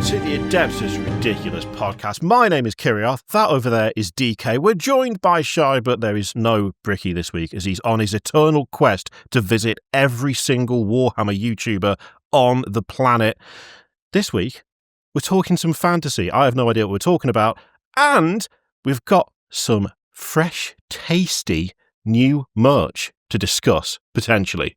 to the Adeptus Ridiculous podcast. My name is Kiriath. That over there is DK. We're joined by Shy, but there is no Bricky this week as he's on his eternal quest to visit every single Warhammer YouTuber on the planet. This week, we're talking some fantasy. I have no idea what we're talking about. And we've got some fresh, tasty new merch to discuss, potentially.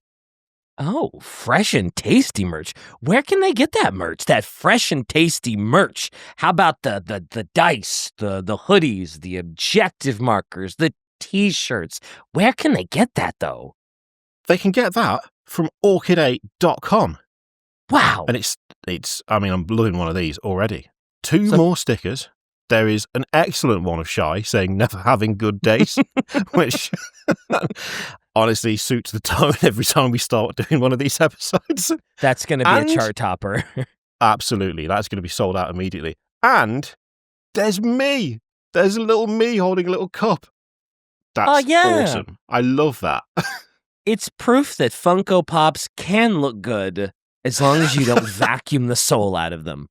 Oh, fresh and tasty merch. Where can they get that merch? That fresh and tasty merch. How about the dice, the hoodies, the objective markers, the t-shirts? Where can they get that, though? They can get that from orchid8.com. Wow. And it's. I'm loving one of these already. Two more stickers. There is an excellent one of Shy saying never having good days, which honestly suits the tone every time we start doing one of these episodes. That's going to be a chart topper. Absolutely. That's going to be sold out immediately. And there's me. There's a little me holding a little cup. That's awesome. I love that. It's proof that Funko Pops can look good as long as you don't vacuum the soul out of them.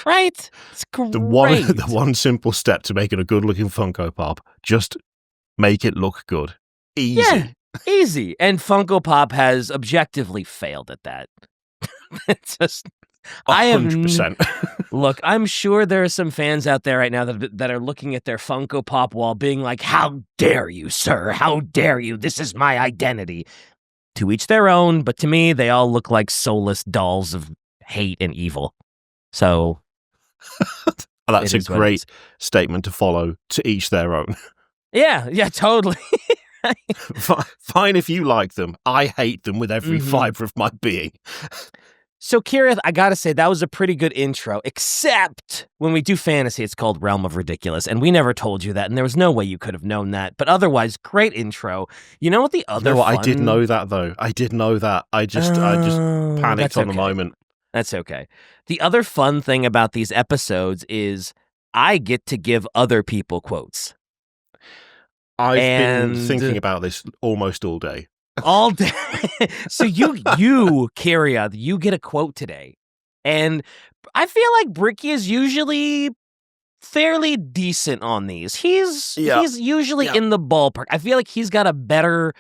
Right? It's great. The one simple step to making a good-looking Funko Pop, just make it look good. Easy. Yeah, easy. And Funko Pop has objectively failed at that. It's just 100%. Look, I'm sure there are some fans out there right now that are looking at their Funko Pop wall being like, how dare you, sir? How dare you? This is my identity. To each their own, but to me, they all look like soulless dolls of hate and evil. So that's a great statement to follow. To each their own. Yeah, totally. Fine if you like them. I hate them with every fiber of my being. So, Kiriath, I gotta say, that was a pretty good intro, except when we do fantasy, it's called Realm of Ridiculous, and we never told you that, and there was no way you could have known that, but otherwise, great intro. You know what the other I did know that, though. I did know that. I just panicked on the moment. That's okay. The other fun thing about these episodes is I get to give other people quotes. I've been thinking about this almost all day. All day. So you, Kiriath, you get a quote today. And I feel like Bricky is usually fairly decent on these. He's usually in the ballpark. I feel like he's got a better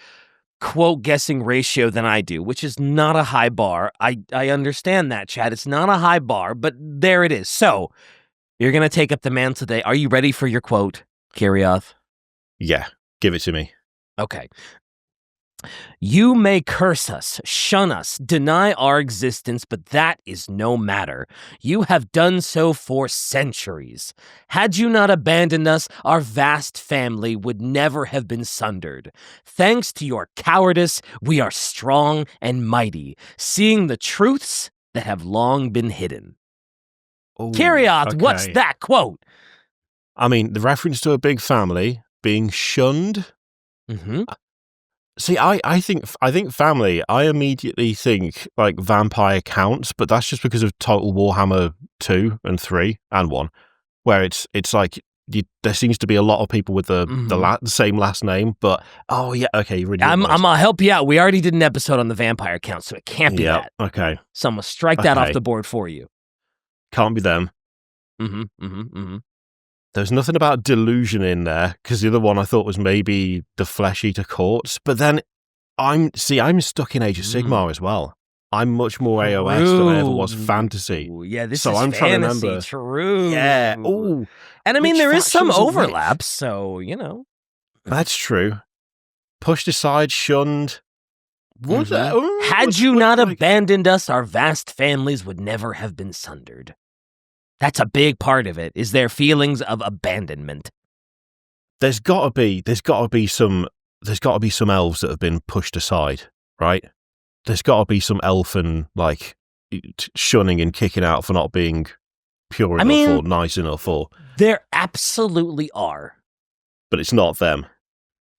quote guessing ratio than I do, which is not a high bar. I understand that, Chad. It's not a high bar, but there it is. So you're going to take up the mantle today. Are you ready for your quote, Kiriath? Yeah, give it to me. Okay. You may curse us, shun us, deny our existence, but that is no matter. You have done so for centuries. Had you not abandoned us, our vast family would never have been sundered. Thanks to your cowardice, we are strong and mighty, seeing the truths that have long been hidden. Kiriath, what's that quote? I mean, the reference to a big family being shunned. Mm-hmm. See, I think family, I immediately think like Vampire Counts, but that's just because of Total Warhammer 2 and 3 and 1, where it's like there seems to be a lot of people with the same last name, but really I'm gonna help you out. We already did an episode on the Vampire Count, so it can't be that. Okay. So I'm gonna strike that off the board for you. Can't be them. There's nothing about delusion in there, because the other one I thought was maybe the Flesh Eater Courts, but then I'm stuck in Age of Sigmar as well. I'm much more AOS than I ever was fantasy. Yeah, this so is I'm fantasy, trying to remember. True. Yeah. Ooh. And I mean, there is some overlap, so, you know. That's true. Pushed aside, shunned. Had you not abandoned us, our vast families would never have been sundered. That's a big part of it, is their feelings of abandonment. There's got to be some elves that have been pushed aside, right? There's got to be some elfin, like, shunning and kicking out for not being pure enough or nice enough. Or there absolutely are. But it's not them.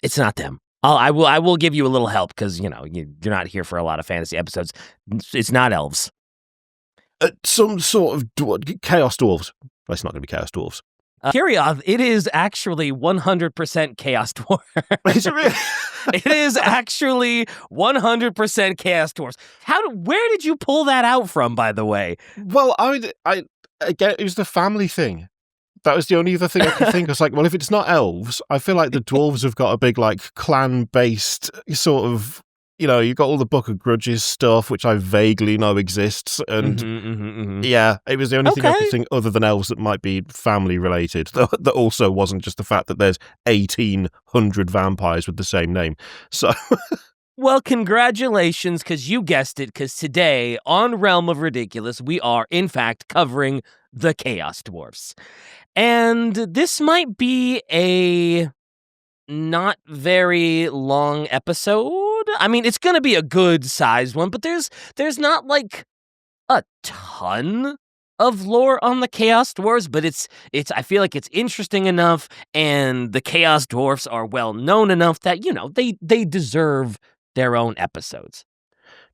It's not them. I will give you a little help, because, you know, you're not here for a lot of fantasy episodes. It's not elves. Some sort of Chaos Dwarfs. It's not going to be Chaos Dwarfs. Kirioth, it is actually 100% Chaos Dwarf. Is it really? It is actually 100% Chaos Dwarfs. Where did you pull that out from, by the way? Well, again, it was the family thing. That was the only other thing I could think. I was like, well, if it's not elves, I feel like the dwarves have got a big, like, clan-based sort of, you've got all the Book of Grudges stuff, which I vaguely know exists. And yeah, it was the only thing I could think other than elves that might be family-related. That also wasn't just the fact that there's 1,800 vampires with the same name. So... Well, congratulations, because you guessed it, because today, on Realm of Ridiculous, we are, in fact, covering the Chaos Dwarfs. And this might be a not very long episode. I mean, it's going to be a good-sized one, but there's not, like, a ton of lore on the Chaos Dwarfs, but it's I feel like it's interesting enough, and the Chaos Dwarfs are well-known enough that, they deserve their own episodes.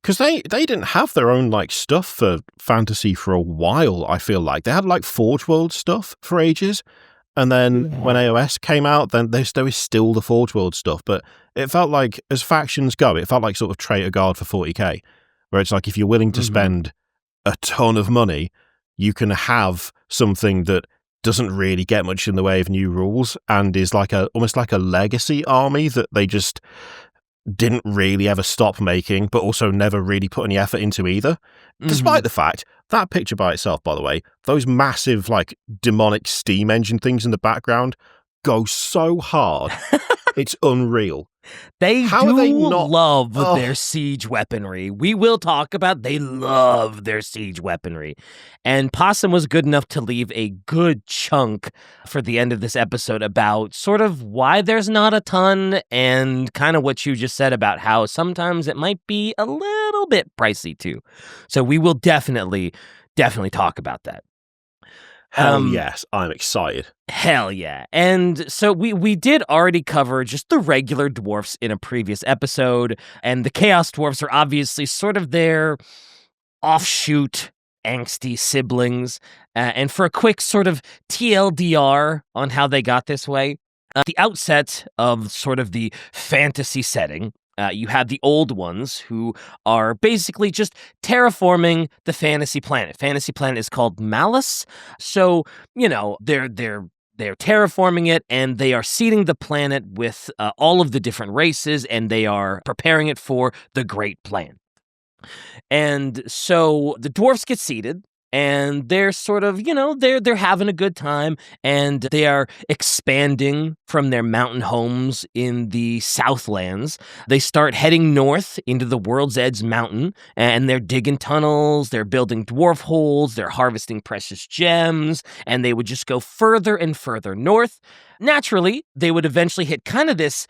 Because they didn't have their own, like, stuff for fantasy for a while, I feel like. They had, like, Forge World stuff for ages. And then when AOS came out, then there was still the Forge World stuff. But it felt like, as factions go, it felt like sort of Traitor Guard for 40k. Where it's like, if you're willing to spend a ton of money, you can have something that doesn't really get much in the way of new rules and is like almost like a legacy army that they just... didn't really ever stop making, but also never really put any effort into either. Despite the fact, that picture by itself, by the way, those massive, like, demonic steam engine things in the background go so hard. It's unreal. They love their siege weaponry. We will talk about they love their siege weaponry. And Possum was good enough to leave a good chunk for the end of this episode about sort of why there's not a ton and kind of what you just said about how sometimes it might be a little bit pricey too. So we will definitely talk about that. Hell yes, I'm excited. Hell yeah. And so we did already cover just the regular dwarfs in a previous episode, and the Chaos Dwarfs are obviously sort of their offshoot angsty siblings. And for a quick sort of TLDR on how they got this way, at the outset of sort of the fantasy setting, you have the old ones who are basically just terraforming the fantasy planet. Fantasy planet is called Malice. So, they're terraforming it, and they are seeding the planet with all of the different races, and they are preparing it for the Great Plan. And so the dwarfs get seeded, and they're sort of, they're having a good time, and they are expanding from their mountain homes in the Southlands. They start heading north into the World's Edge Mountain, and they're digging tunnels, they're building dwarf holes, they're harvesting precious gems, and they would just go further and further north. Naturally, they would eventually hit kind of this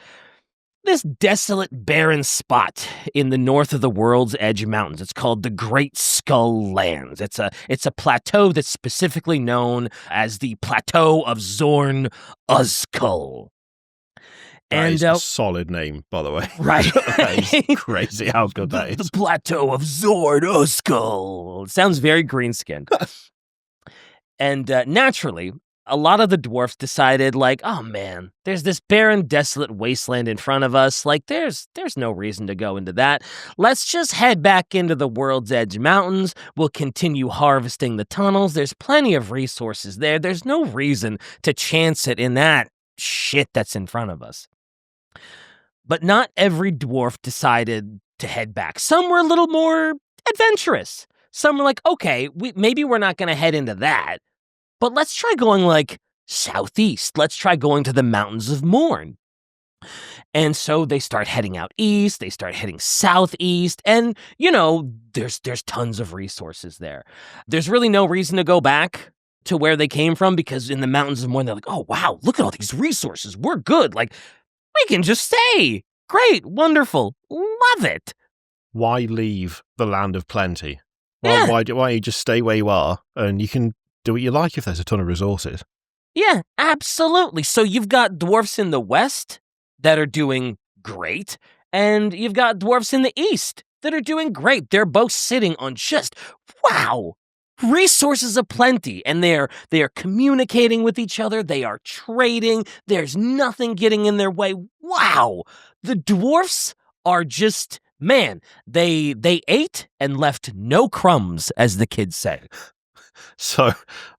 desolate, barren spot in the north of the World's Edge Mountains. It's called the Great Skull Lands. It's a plateau that's specifically known as the Plateau of Zorn Uzkull. That is a solid name, by the way. Right. That is crazy how good that is. The Plateau of Zorn Uzkull. It sounds very green-skinned. And naturally, a lot of the dwarfs decided, like, oh man, there's this barren, desolate wasteland in front of us. Like, there's no reason to go into that. Let's just head back into the World's Edge Mountains. We'll continue harvesting the tunnels. There's plenty of resources there. There's no reason to chance it in that shit that's in front of us. But not every dwarf decided to head back. Some were a little more adventurous. Some were like, okay, maybe we're not going to head into that. But let's try going, like, southeast. Let's try going to the Mountains of Mourn. And so they start heading out east. They start heading southeast. And, there's tons of resources there. There's really no reason to go back to where they came from, because in the Mountains of Mourn, they're like, oh, wow, look at all these resources. We're good. Like, we can just stay. Great. Wonderful. Love it. Why leave the land of plenty? Yeah. Why don't you just stay where you are, and you can do what you like if there's a ton of resources? Yeah, absolutely. So you've got dwarfs in the west that are doing great, and you've got dwarfs in the east that are doing great. They're both sitting on just, wow, resources aplenty, and they are communicating with each other. They are trading. There's nothing getting in their way. Wow, the dwarfs are just, man. They ate and left no crumbs, as the kids say. So,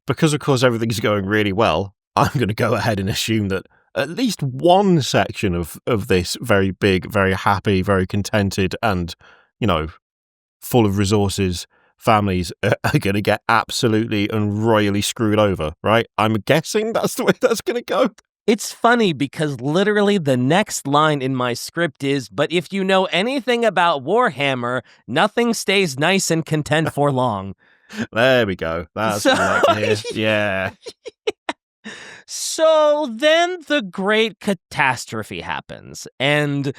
because of course everything's going really well, I'm going to go ahead and assume that at least one section of this very big, very happy, very contented, and, full of resources families are going to get absolutely and royally screwed over, right? I'm guessing that's the way that's going to go. It's funny because literally the next line in my script is, but if you know anything about Warhammer, nothing stays nice and content for long. There we go. That's what I like to hear. Yeah. So then the great catastrophe happens. And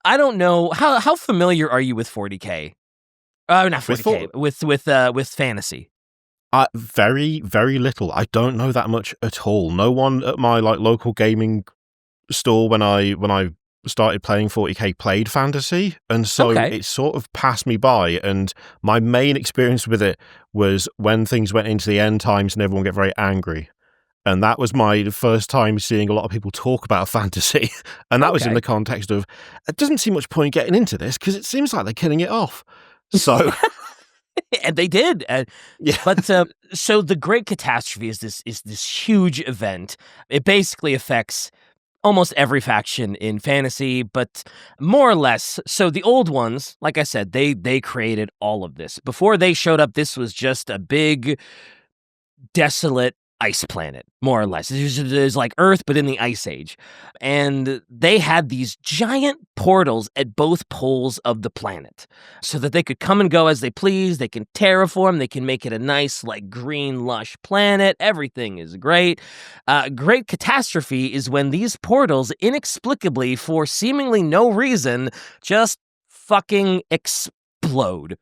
I don't know, how familiar are you with 40K? Not 40K, with fantasy. Very, very little. I don't know that much at all. No one at my local gaming store when I started playing 40K played fantasy, and so it sort of passed me by. And my main experience with it was when things went into the end times and everyone got very angry. And that was my first time seeing a lot of people talk about fantasy. And that was in the context of, it doesn't seem much point getting into this because it seems like they're killing it off. So... And they did. Yeah. But so the Great Catastrophe is this huge event. It basically affects almost every faction in fantasy, but more or less. So the old ones, like I said, they created all of this. Before they showed up, this was just a big, desolate ice planet, more or less. There's like Earth, but in the Ice Age. And they had these giant portals at both poles of the planet so that they could come and go as they please. They can terraform. They can make it a nice, green, lush planet. Everything is great. Great catastrophe is when these portals inexplicably, for seemingly no reason, just fucking explode.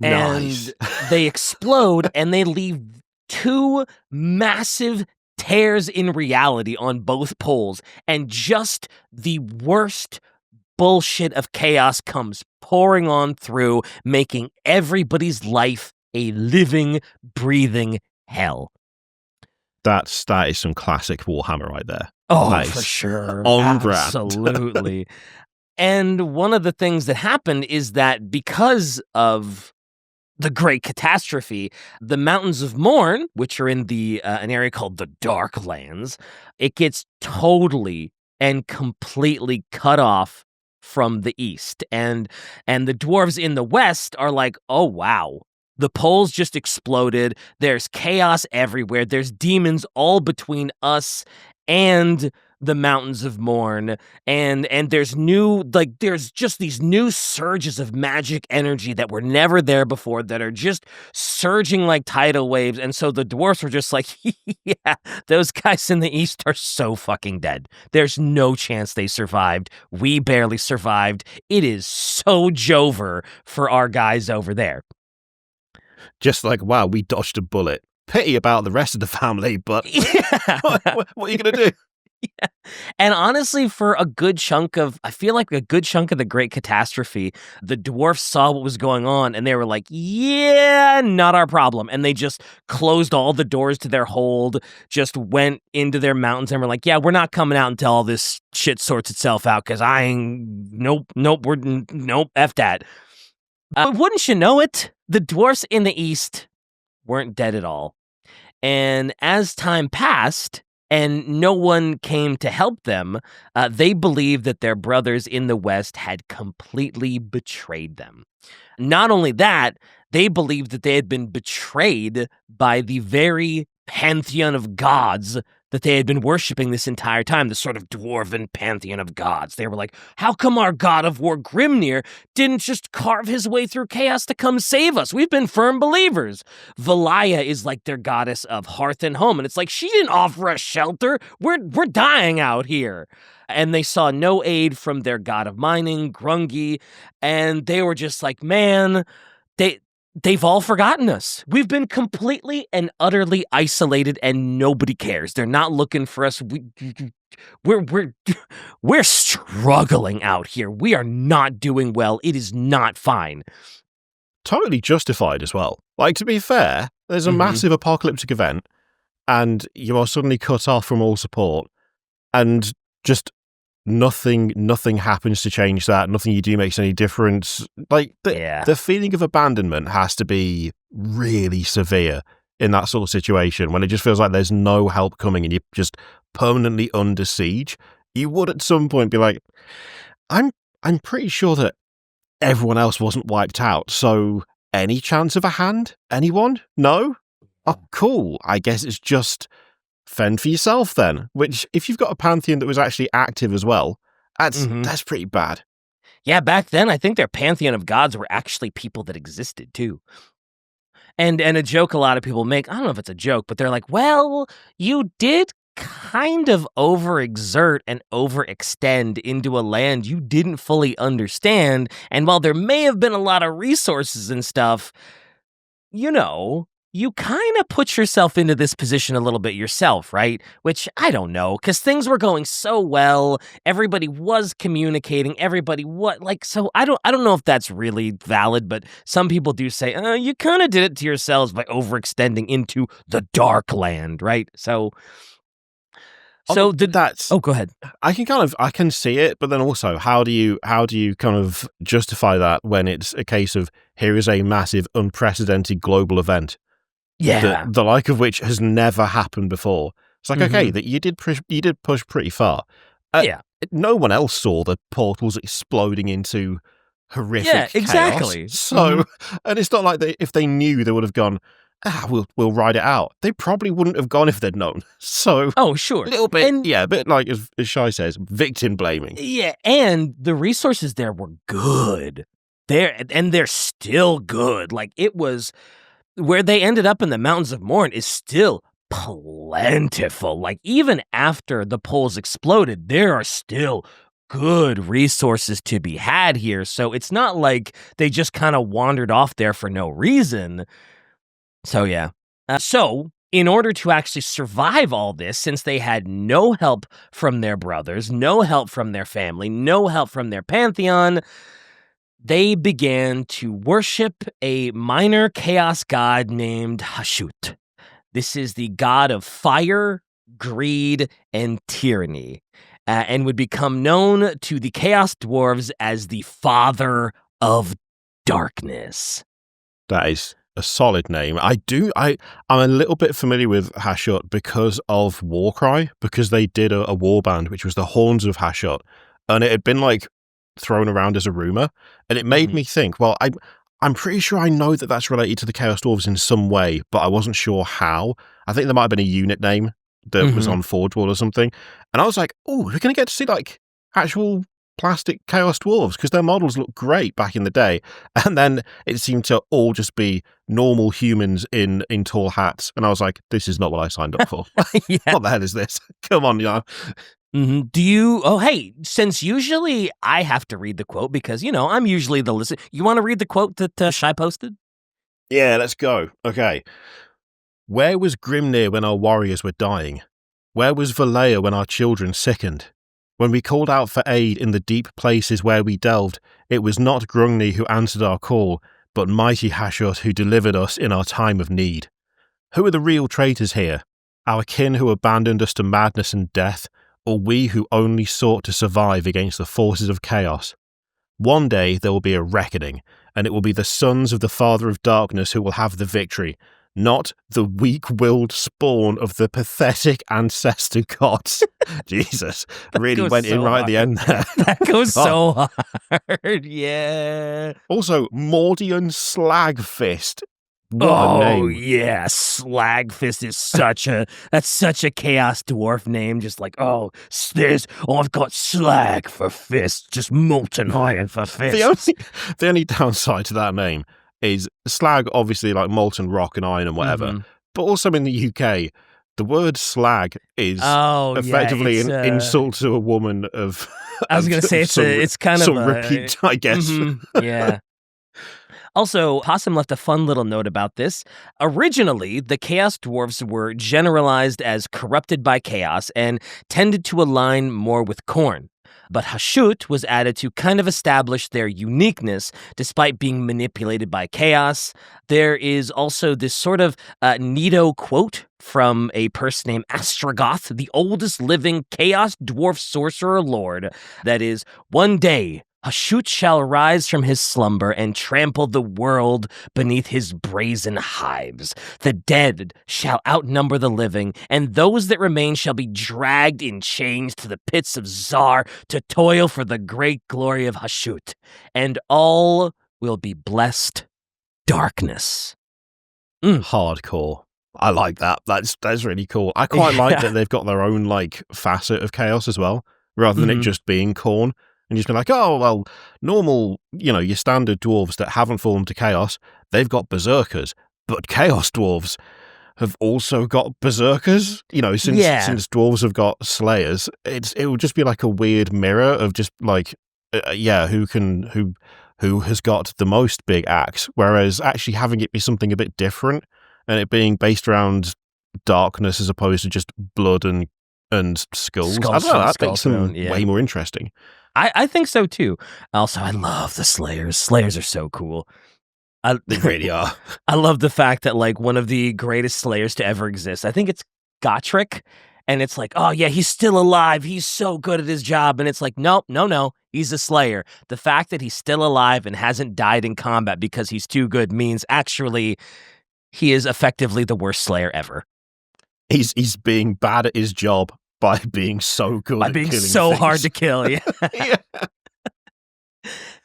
Nice. And they explode and they leave two massive tears in reality on both poles, and just the worst bullshit of chaos comes pouring on through, making everybody's life a living, breathing hell. That is some classic Warhammer right there. Oh, nice. For sure. On brand. Absolutely. And one of the things that happened is that because of the Great Catastrophe, the Mountains of Mourn, which are in the an area called the Darklands, it gets totally and completely cut off from the east. And the dwarves in the west are like, oh, wow. The poles just exploded. There's chaos everywhere. There's demons all between us and the Mountains of Mourn, and there's there's just these new surges of magic energy that were never there before that are just surging like tidal waves. And so the dwarfs were just like, yeah, those guys in the east are so fucking dead. There's no chance they survived. We barely survived. It is so Jover for our guys over there. Just like, wow, we dodged a bullet. Pity about the rest of the family, but what are you going to do? Yeah. And honestly, for a good chunk of the Great Catastrophe, the dwarfs saw what was going on and they were like, yeah, not our problem. And they just closed all the doors to their hold, just went into their mountains and were like, yeah, we're not coming out until all this shit sorts itself out because nope, F that. But wouldn't you know it, the dwarfs in the east weren't dead at all. And as time passed, and no one came to help them, they believed that their brothers in the West had completely betrayed them. Not only that, they believed that they had been betrayed by the very pantheon of gods that they had been worshipping this entire time, the sort of dwarven pantheon of gods. They were like, how come our god of war, Grimnir, didn't just carve his way through chaos to come save us? We've been firm believers. Valaya is like their goddess of hearth and home, and it's like, she didn't offer us shelter. We're dying out here. And they saw no aid from their god of mining, Grungi, and they were just like, man, They've all forgotten us. We've been completely and utterly isolated and nobody cares. They're not looking for us. We're struggling out here. We are not doing well. It is not fine. totally justified as well. Like, to be fair, there's a massive apocalyptic event, and you are suddenly cut off from all support, and just nothing happens to change that. Nothing you do makes any difference. Like, the feeling of abandonment has to be really severe in that sort of situation, when it just feels like there's no help coming and you're just permanently under siege. You would at some point be like, I'm pretty sure that everyone else wasn't wiped out, so any chance of a hand? Anyone? No? Oh, cool. I guess it's just fend for yourself then, which, if you've got a pantheon that was actually active as well, that's pretty bad. Yeah, back then, I think their pantheon of gods were actually people that existed, too. And a joke a lot of people make, I don't know if it's a joke, but they're like, well, you did kind of overexert and overextend into a land you didn't fully understand, and while there may have been a lot of resources and stuff, you know, you kind of put yourself into this position a little bit yourself, right? Which, I don't know, because things were going so well, everybody was communicating, so I don't know if that's really valid, but some people do say, you kind of did it to yourselves by overextending into the dark land, right? So go ahead. I can see it, but then also, how do you kind of justify that when it's a case of, here is a massive, unprecedented global event, the like of which has never happened before? It's like, okay, that you did push pretty far. No one else saw the portals exploding into horrific chaos. Exactly. So, and it's not like if they knew, they would have gone, we'll ride it out. They probably wouldn't have gone if they'd known. So, sure, a little bit, a bit like as Shai says, victim blaming. Yeah, and the resources there were good. They're still good. Like, it was where they ended up in the Mountains of Mourn is still plentiful. Like, even after the poles exploded, there are still good resources to be had here. So it's not like they just kind of wandered off there for no reason. So, yeah. So, in order to actually survive all this, since they had no help from their brothers, no help from their family, no help from their pantheon, they began to worship a minor chaos god named Hashut. This is the god of fire, greed, and tyranny, and would become known to the Chaos Dwarfs as the Father of Darkness. That is a solid name. I'm a little bit familiar with Hashut because of Warcry, because they did a war band, which was the Horns of Hashut, and it had been like thrown around as a rumor, and it made me think, well, I'm pretty sure I know that that's related to the Chaos Dwarfs in some way, but I wasn't sure how. I think there might have been a unit name that was on Forge World or something, and I was like, oh, we're going to get to see like actual plastic Chaos Dwarves, because their models looked great back in the day, and then it seemed to all just be normal humans in tall hats, and I was like, this is not what I signed up for. What the hell is this? Come on, you know. Do you... Oh, hey, since usually I have to read the quote because, I'm usually the listener. You want to read the quote that Shai posted? Yeah, let's go. Okay. Where was Grimnir when our warriors were dying? Where was Valea when our children sickened? When we called out for aid in the deep places where we delved, it was not Grungni who answered our call, but mighty Hashut who delivered us in our time of need. Who are the real traitors here? Our kin who abandoned us to madness and death, or we who only sought to survive against the forces of chaos? One day there will be a reckoning, and it will be the sons of the Father of Darkness who will have the victory, not the weak-willed spawn of the pathetic ancestor gods. Jesus, really went in right at the end there. That goes so hard, yeah. Also, Mordian Slagfist. What a name. Oh, yeah, Slagfist is such a Chaos Dwarf name. Just like, I've got slag for fist, just molten iron for fist. The only downside to that name is slag, obviously, like molten rock and iron and whatever. But also in the UK, the word slag is effectively an insult to a woman of. I was going to say it's kind of some repute, I guess. Yeah. Also, Possum left a fun little note about this. Originally, the Chaos Dwarfs were generalized as corrupted by chaos and tended to align more with Khorne. But Hashut was added to kind of establish their uniqueness despite being manipulated by chaos. There is also this sort of neato quote from a person named Astragoth, the oldest living Chaos Dwarf sorcerer lord, that is, one day Hashut shall rise from his slumber and trample the world beneath his brazen hives. The dead shall outnumber the living, and those that remain shall be dragged in chains to the pits of Zharr to toil for the great glory of Hashut. And all will be blessed darkness. Hardcore. I like that. That's really cool. I quite like that they've got their own like facet of chaos as well, rather than it just being Khorne. And just be like, oh, well, normal, your standard dwarves that haven't fallen to chaos, they've got berserkers. But chaos dwarves have also got berserkers. Since dwarves have got slayers, it will just be like a weird mirror of just like, who has got the most big axe. Whereas actually having it be something a bit different and it being based around darkness as opposed to just blood and skulls. I don't know, that makes them way more interesting. I think so too. Also, I love the Slayers. Slayers are so cool. They really are. I love the fact that like one of the greatest Slayers to ever exist, I think it's Gotrek, and it's like, oh yeah, he's still alive. He's so good at his job. And it's like, no, he's a Slayer. The fact that he's still alive and hasn't died in combat because he's too good means actually he is effectively the worst Slayer ever. He's being bad at his job by being so good by at being killing so things. hard to kill. Yeah.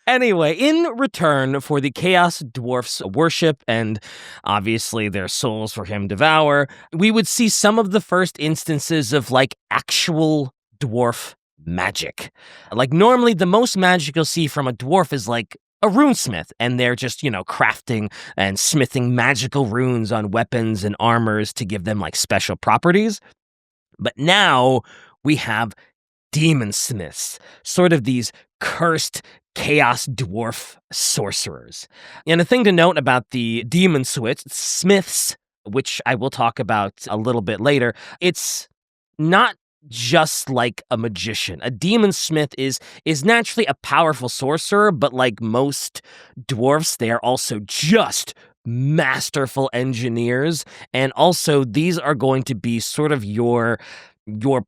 Anyway, in return for the Chaos Dwarfs' worship and obviously their souls for him devour, we would see some of the first instances of like actual dwarf magic. Like normally the most magic you'll see from a dwarf is like a runesmith, and they're just, crafting and smithing magical runes on weapons and armors to give them like special properties. But now we have demon smiths, sort of these cursed chaos dwarf sorcerers. And a thing to note about the demon smiths, which I will talk about a little bit later, it's not just like a magician. A demon smith is naturally a powerful sorcerer, but like most dwarfs, they are also just masterful engineers. And also these are going to be sort of your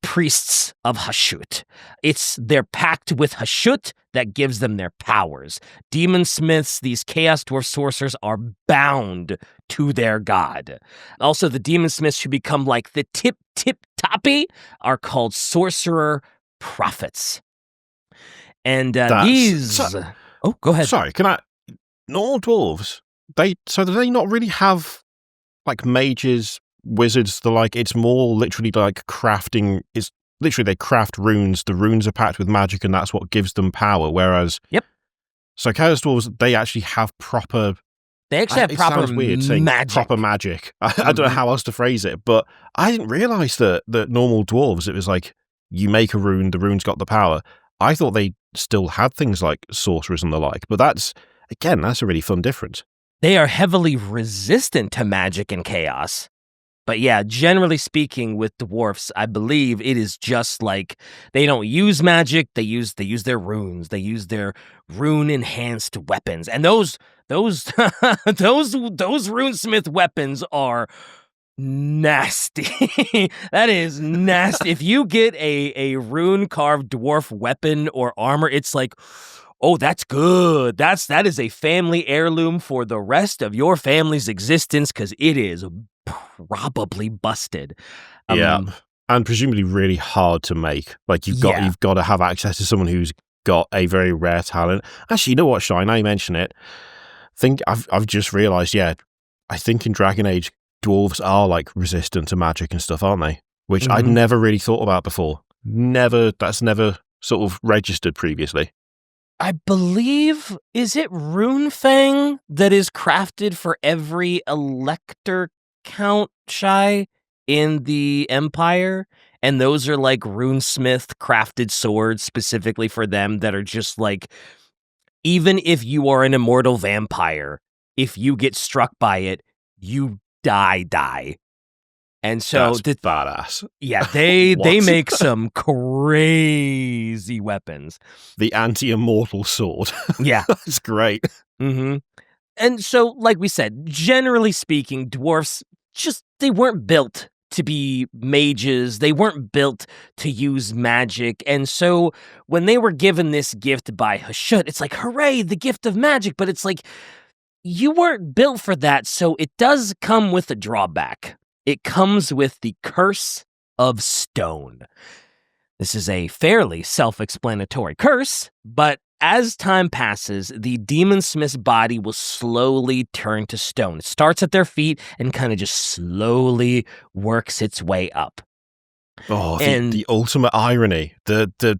priests of Hashut. It's their pact with Hashut that gives them their powers. Demon smiths, these chaos dwarf sorcerers, are bound to their god. Also, the demon smiths who become like the toppy are called sorcerer prophets. And these... Oh, go ahead. Sorry, can I... Normal dwarves, do they not really have like mages, wizards, it's more literally like crafting. It's literally they craft runes. The runes are packed with magic, and that's what gives them power. Whereas, so Chaos Dwarves, they actually have proper. They actually have proper sounds weird saying magic. Proper magic. I don't know how else to phrase it, but I didn't realize that normal dwarves, it was like you make a rune, the rune's got the power. I thought they still had things like sorcerers and the like, but that's a really fun difference. They are heavily resistant to magic and chaos. But yeah, generally speaking, with dwarfs, I believe it is just like they don't use magic. They use their runes. They use their rune enhanced weapons, and those runesmith weapons are nasty. That is nasty. If you get a rune carved dwarf weapon or armor, it's like, oh, that's good. That is a family heirloom for the rest of your family's existence, because it is probably busted. And presumably really hard to make. Like you've got to have access to someone who's got a very rare talent. Actually, you know what, Shine? Now you mention it. I've just realized. I think in Dragon Age, dwarves are like resistant to magic and stuff, aren't they? Which I'd never really thought about before. That's never sort of registered previously. I believe, is it Runefang that is crafted for every elector count shy in the Empire? And those are like runesmith crafted swords specifically for them that are just like, even if you are an immortal vampire, if you get struck by it, you die. And so that's badass. Yeah, they make some crazy weapons. The anti-immortal sword. Yeah. That's great. Mm-hmm. And so, like we said, generally speaking, dwarfs they weren't built to be mages. They weren't built to use magic. And so when they were given this gift by Hashut, it's like, hooray, the gift of magic. But it's like, you weren't built for that. So it does come with a drawback. It comes with the curse of stone. This is a fairly self-explanatory curse, but as time passes, the demon smith's body will slowly turn to stone. It starts at their feet and kind of just slowly works its way up. Oh, the ultimate irony. The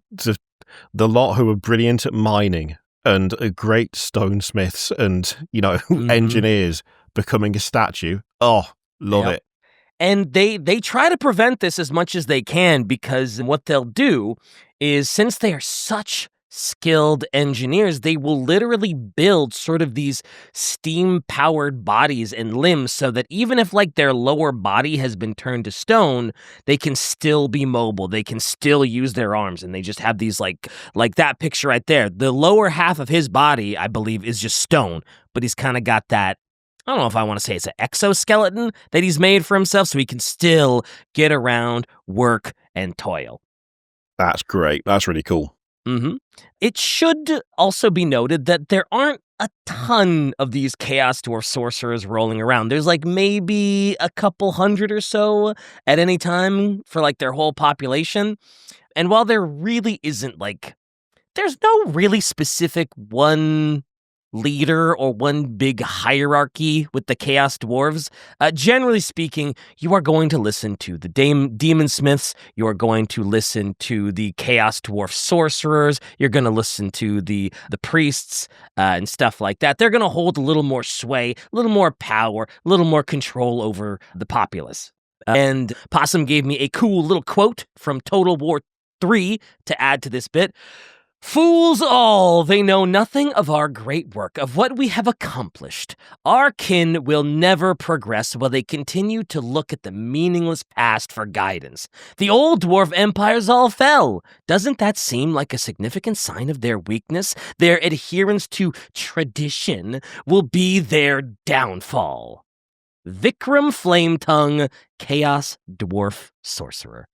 lot who are brilliant at mining and great stonesmiths and, engineers becoming a statue. Oh, love it. And they try to prevent this as much as they can, because what they'll do is, since they are such skilled engineers, they will literally build sort of these steam-powered bodies and limbs so that even if their lower body has been turned to stone, they can still be mobile. They can still use their arms, and they just have these like that picture right there. The lower half of his body, I believe, is just stone, but he's kind of got that, I don't know if I want to say it's an exoskeleton that he's made for himself so he can still get around, work, and toil. That's great. That's really cool. Mm-hmm. It should also be noted that there aren't a ton of these Chaos Dwarf sorcerers rolling around. There's maybe a couple hundred or so at any time for their whole population. And while there really isn't there's no really specific one leader or one big hierarchy with the Chaos Dwarves. Generally speaking, you are going to listen to the Demon Smiths, you are going to listen to the Chaos Dwarf Sorcerers, you're going to listen to the priests and stuff like that. They're going to hold a little more sway, a little more power, a little more control over the populace. And Possum gave me a cool little quote from Total War 3 to add to this bit. Fools all, they know nothing of our great work, of what we have accomplished. Our kin will never progress while they continue to look at the meaningless past for guidance. The old dwarf empires all fell. Doesn't that seem like a significant sign of their weakness? Their adherence to tradition will be their downfall. Vikram Flametongue, Chaos Dwarf Sorcerer.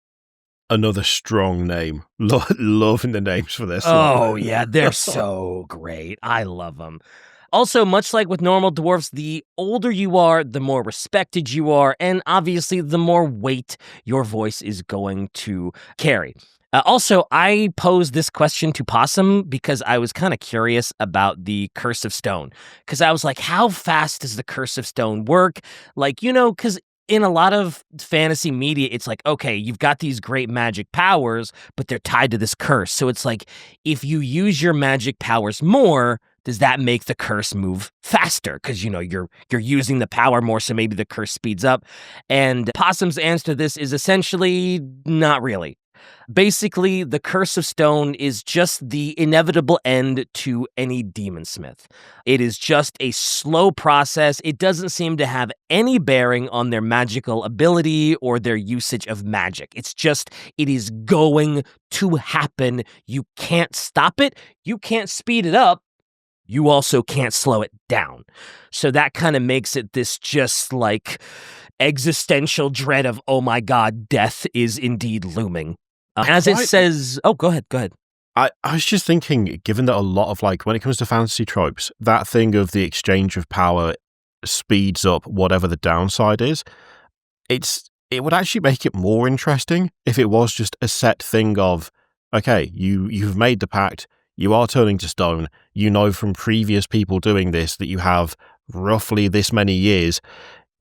Another strong name. Loving the names for this. Oh, yeah, they're so great. I love them. Also, much like with normal dwarves, the older you are, the more respected you are, and obviously the more weight your voice is going to carry. Also, I posed this question to Possum because I was kind of curious about the Curse of Stone. Because I was like, how fast does the Curse of Stone work? Because in a lot of fantasy media, it's okay, you've got these great magic powers, but they're tied to this curse. So it's if you use your magic powers more, does that make the curse move faster? Because, you're using the power more, so maybe the curse speeds up. And Possum's answer to this is essentially not really. Basically, the Curse of Stone is just the inevitable end to any demon smith. It is just a slow process. It doesn't seem to have any bearing on their magical ability or their usage of magic. It is going to happen. You can't stop it. You can't speed it up. You also can't slow it down. So that kind of makes it this just existential dread of, oh my God, death is indeed looming. As it says... Oh, go ahead. I was just thinking, given that a lot of, when it comes to fantasy tropes, that thing of the exchange of power speeds up whatever the downside is, it would actually make it more interesting if it was just a set thing of, okay, you've made the pact, you are turning to stone, you know from previous people doing this that you have roughly this many years,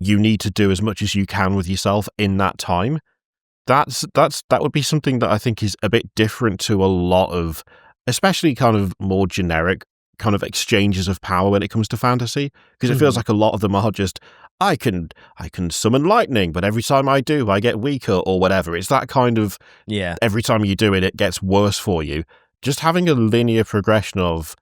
you need to do as much as you can with yourself in that time. That would be something that I think is a bit different to a lot of, especially kind of more generic kind of exchanges of power when it comes to fantasy, because it feels like a lot of them are just, I can summon lightning, but every time I do, I get weaker or whatever. It's that kind of, every time you do it, it gets worse for you. Just having a linear progression of,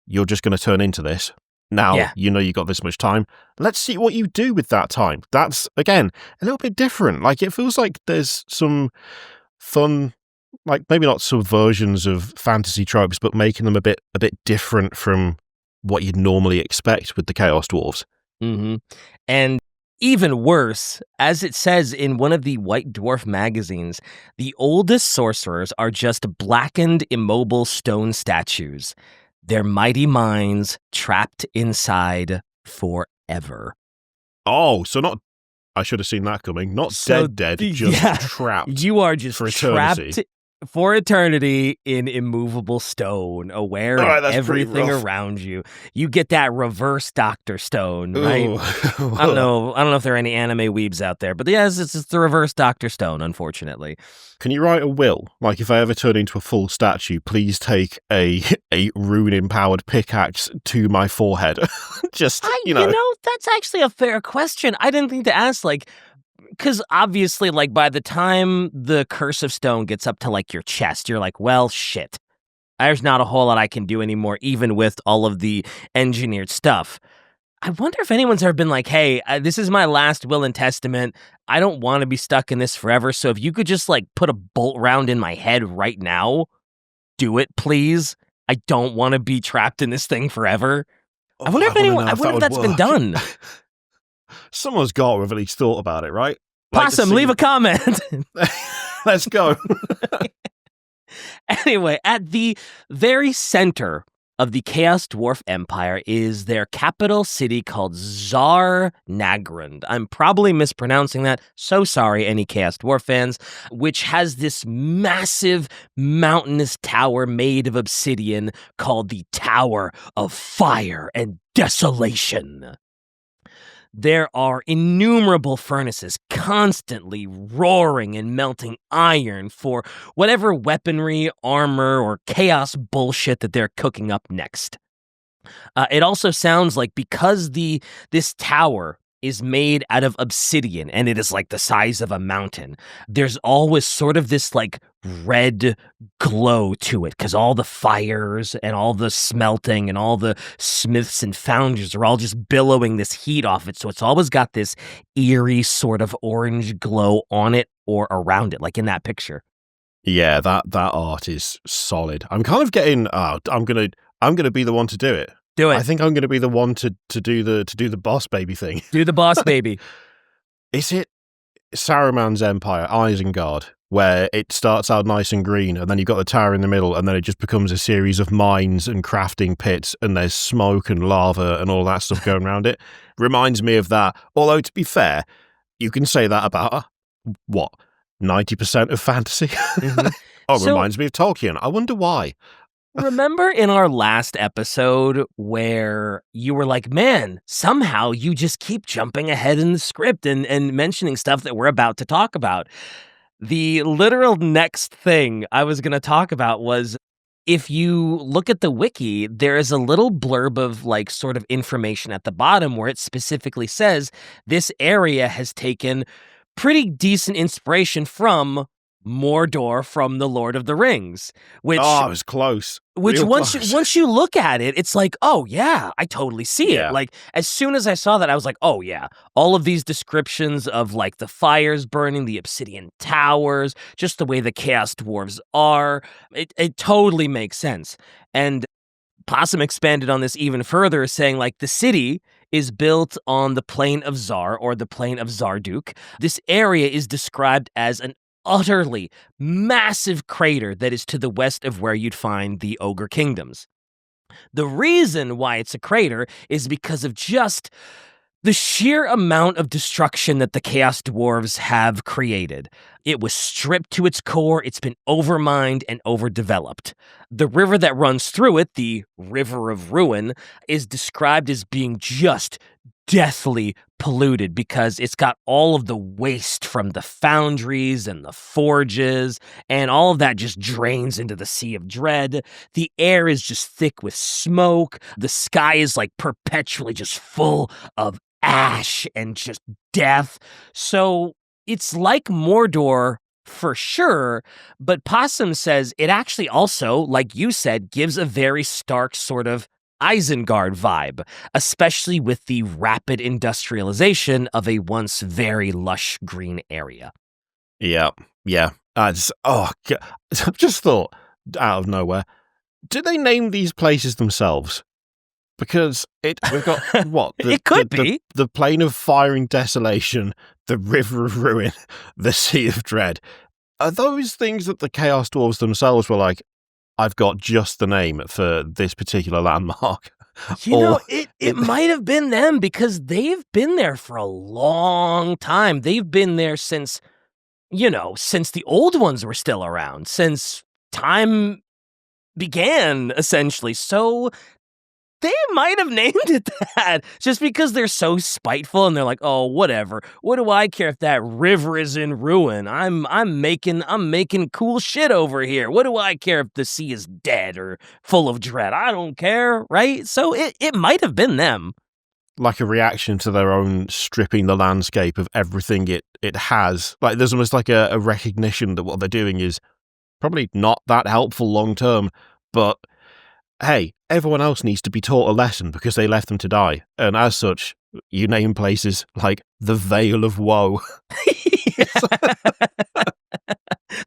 you're just going to turn into this. Now, you got this much time. Let's see what you do with that time. That's, again, a little bit different. Like, it feels like there's some fun, like, maybe not subversions of fantasy tropes, but making them a bit different from what you'd normally expect with the Chaos Dwarfs. Mm-hmm. And even worse, as it says in one of the White Dwarf magazines, the oldest sorcerers are just blackened, immobile stone statues. Their mighty minds trapped inside forever. Oh, so not... I should have seen that coming. Not so dead, just trapped. You are just trapped for eternity in immovable stone, aware of everything around you. You get that reverse Dr. Stone, right? I don't know if there are any anime weebs out there, but yes, it's the reverse Dr. Stone, unfortunately. Can you write a will? Like, if I ever turn into a full statue, please take a rune-empowered pickaxe to my forehead. Just, You know, that's actually a fair question. I didn't think to ask, like... Because obviously, like, by the time the Curse of Stone gets up to, like, your chest, you're like, well, shit. There's not a whole lot I can do anymore, even with all of the engineered stuff. I wonder if anyone's ever been like, hey, this is my last will and testament. I don't want to be stuck in this forever, so if you could just, like, put a bolt round in my head right now, do it, please. I don't want to be trapped in this thing forever. I wonder if that's been done. Someone's got to have at least thought about it, right? Possum, leave a comment. Let's go. Anyway, at the very center of the Chaos Dwarf Empire is their capital city called Zharr-Nagrand. I'm probably mispronouncing that, so sorry, any Chaos Dwarf fans, which has this massive mountainous tower made of obsidian called the Tower of Fire and Desolation. There are innumerable furnaces constantly roaring and melting iron for whatever weaponry, armor, or chaos bullshit that they're cooking up next. It also sounds like because this tower is made out of obsidian and it is like the size of a mountain, there's always sort of this like red glow to it because all the fires and all the smelting and all the smiths and foundries are all just billowing this heat off it. So it's always got this eerie sort of orange glow on it or around it, like in that picture. Yeah, that art is solid. I'm kind of getting I'm gonna be the one to do it. Do it. I think I'm going to be the one to do the boss baby thing. Do the boss baby. Is it Saruman's Empire, Isengard, where it starts out nice and green, and then you've got the tower in the middle, and then it just becomes a series of mines and crafting pits, and there's smoke and lava and all that stuff going around it? Reminds me of that. Although, to be fair, you can say that about, 90% of fantasy? Mm-hmm. Reminds me of Tolkien. I wonder why. Remember in our last episode where you were like, man, somehow you just keep jumping ahead in the script and mentioning stuff that we're about to talk about. The literal next thing I was going to talk about was, if you look at the wiki, there is a little blurb of like sort of information at the bottom where it specifically says this area has taken pretty decent inspiration from Mordor from The Lord of the Rings, which it was close. Which once you look at it, it's like, oh yeah, I totally see it. Like as soon as I saw that, I was like, oh yeah, all of these descriptions of like the fires burning, the obsidian towers, just the way the Chaos Dwarves are, it totally makes sense. And Possum expanded on this even further, saying like the city is built on the plain of Zharr or the plain of Zarduk. This area is described as an utterly massive crater that is to the west of where you'd find the Ogre Kingdoms. The reason why it's a crater is because of just the sheer amount of destruction that the Chaos Dwarves have created. It was stripped to its core, it's been overmined and overdeveloped. The river that runs through it, the River of Ruin, is described as being just deathly polluted because it's got all of the waste from the foundries and the forges, and all of that just drains into the Sea of Dread. The air is just thick with smoke. The sky is like perpetually just full of ash and just death. So it's like Mordor for sure, but Possum says it actually also, like you said, gives a very stark sort of Isengard vibe, especially with the rapid industrialization of a once very lush green area. Yeah. I just thought, out of nowhere, did they name these places themselves? Because we've got, what? It could be. The Plain of Firing Desolation, the River of Ruin, the Sea of Dread. Are those things that the Chaos Dwarfs themselves were like, I've got just the name for this particular landmark? It might have been them, because they've been there for a long time. They've been there since the old ones were still around, since time began, essentially. So they might have named it that, just because they're so spiteful and they're like, oh, whatever. What do I care if that river is in ruin? I'm making cool shit over here. What do I care if the sea is dead or full of dread? I don't care, right? So it might have been them. Like a reaction to their own stripping the landscape of everything it has. Like, there's almost like a recognition that what they're doing is probably not that helpful long term, but hey, everyone else needs to be taught a lesson because they left them to die. And as such, you name places like the Vale of Woe.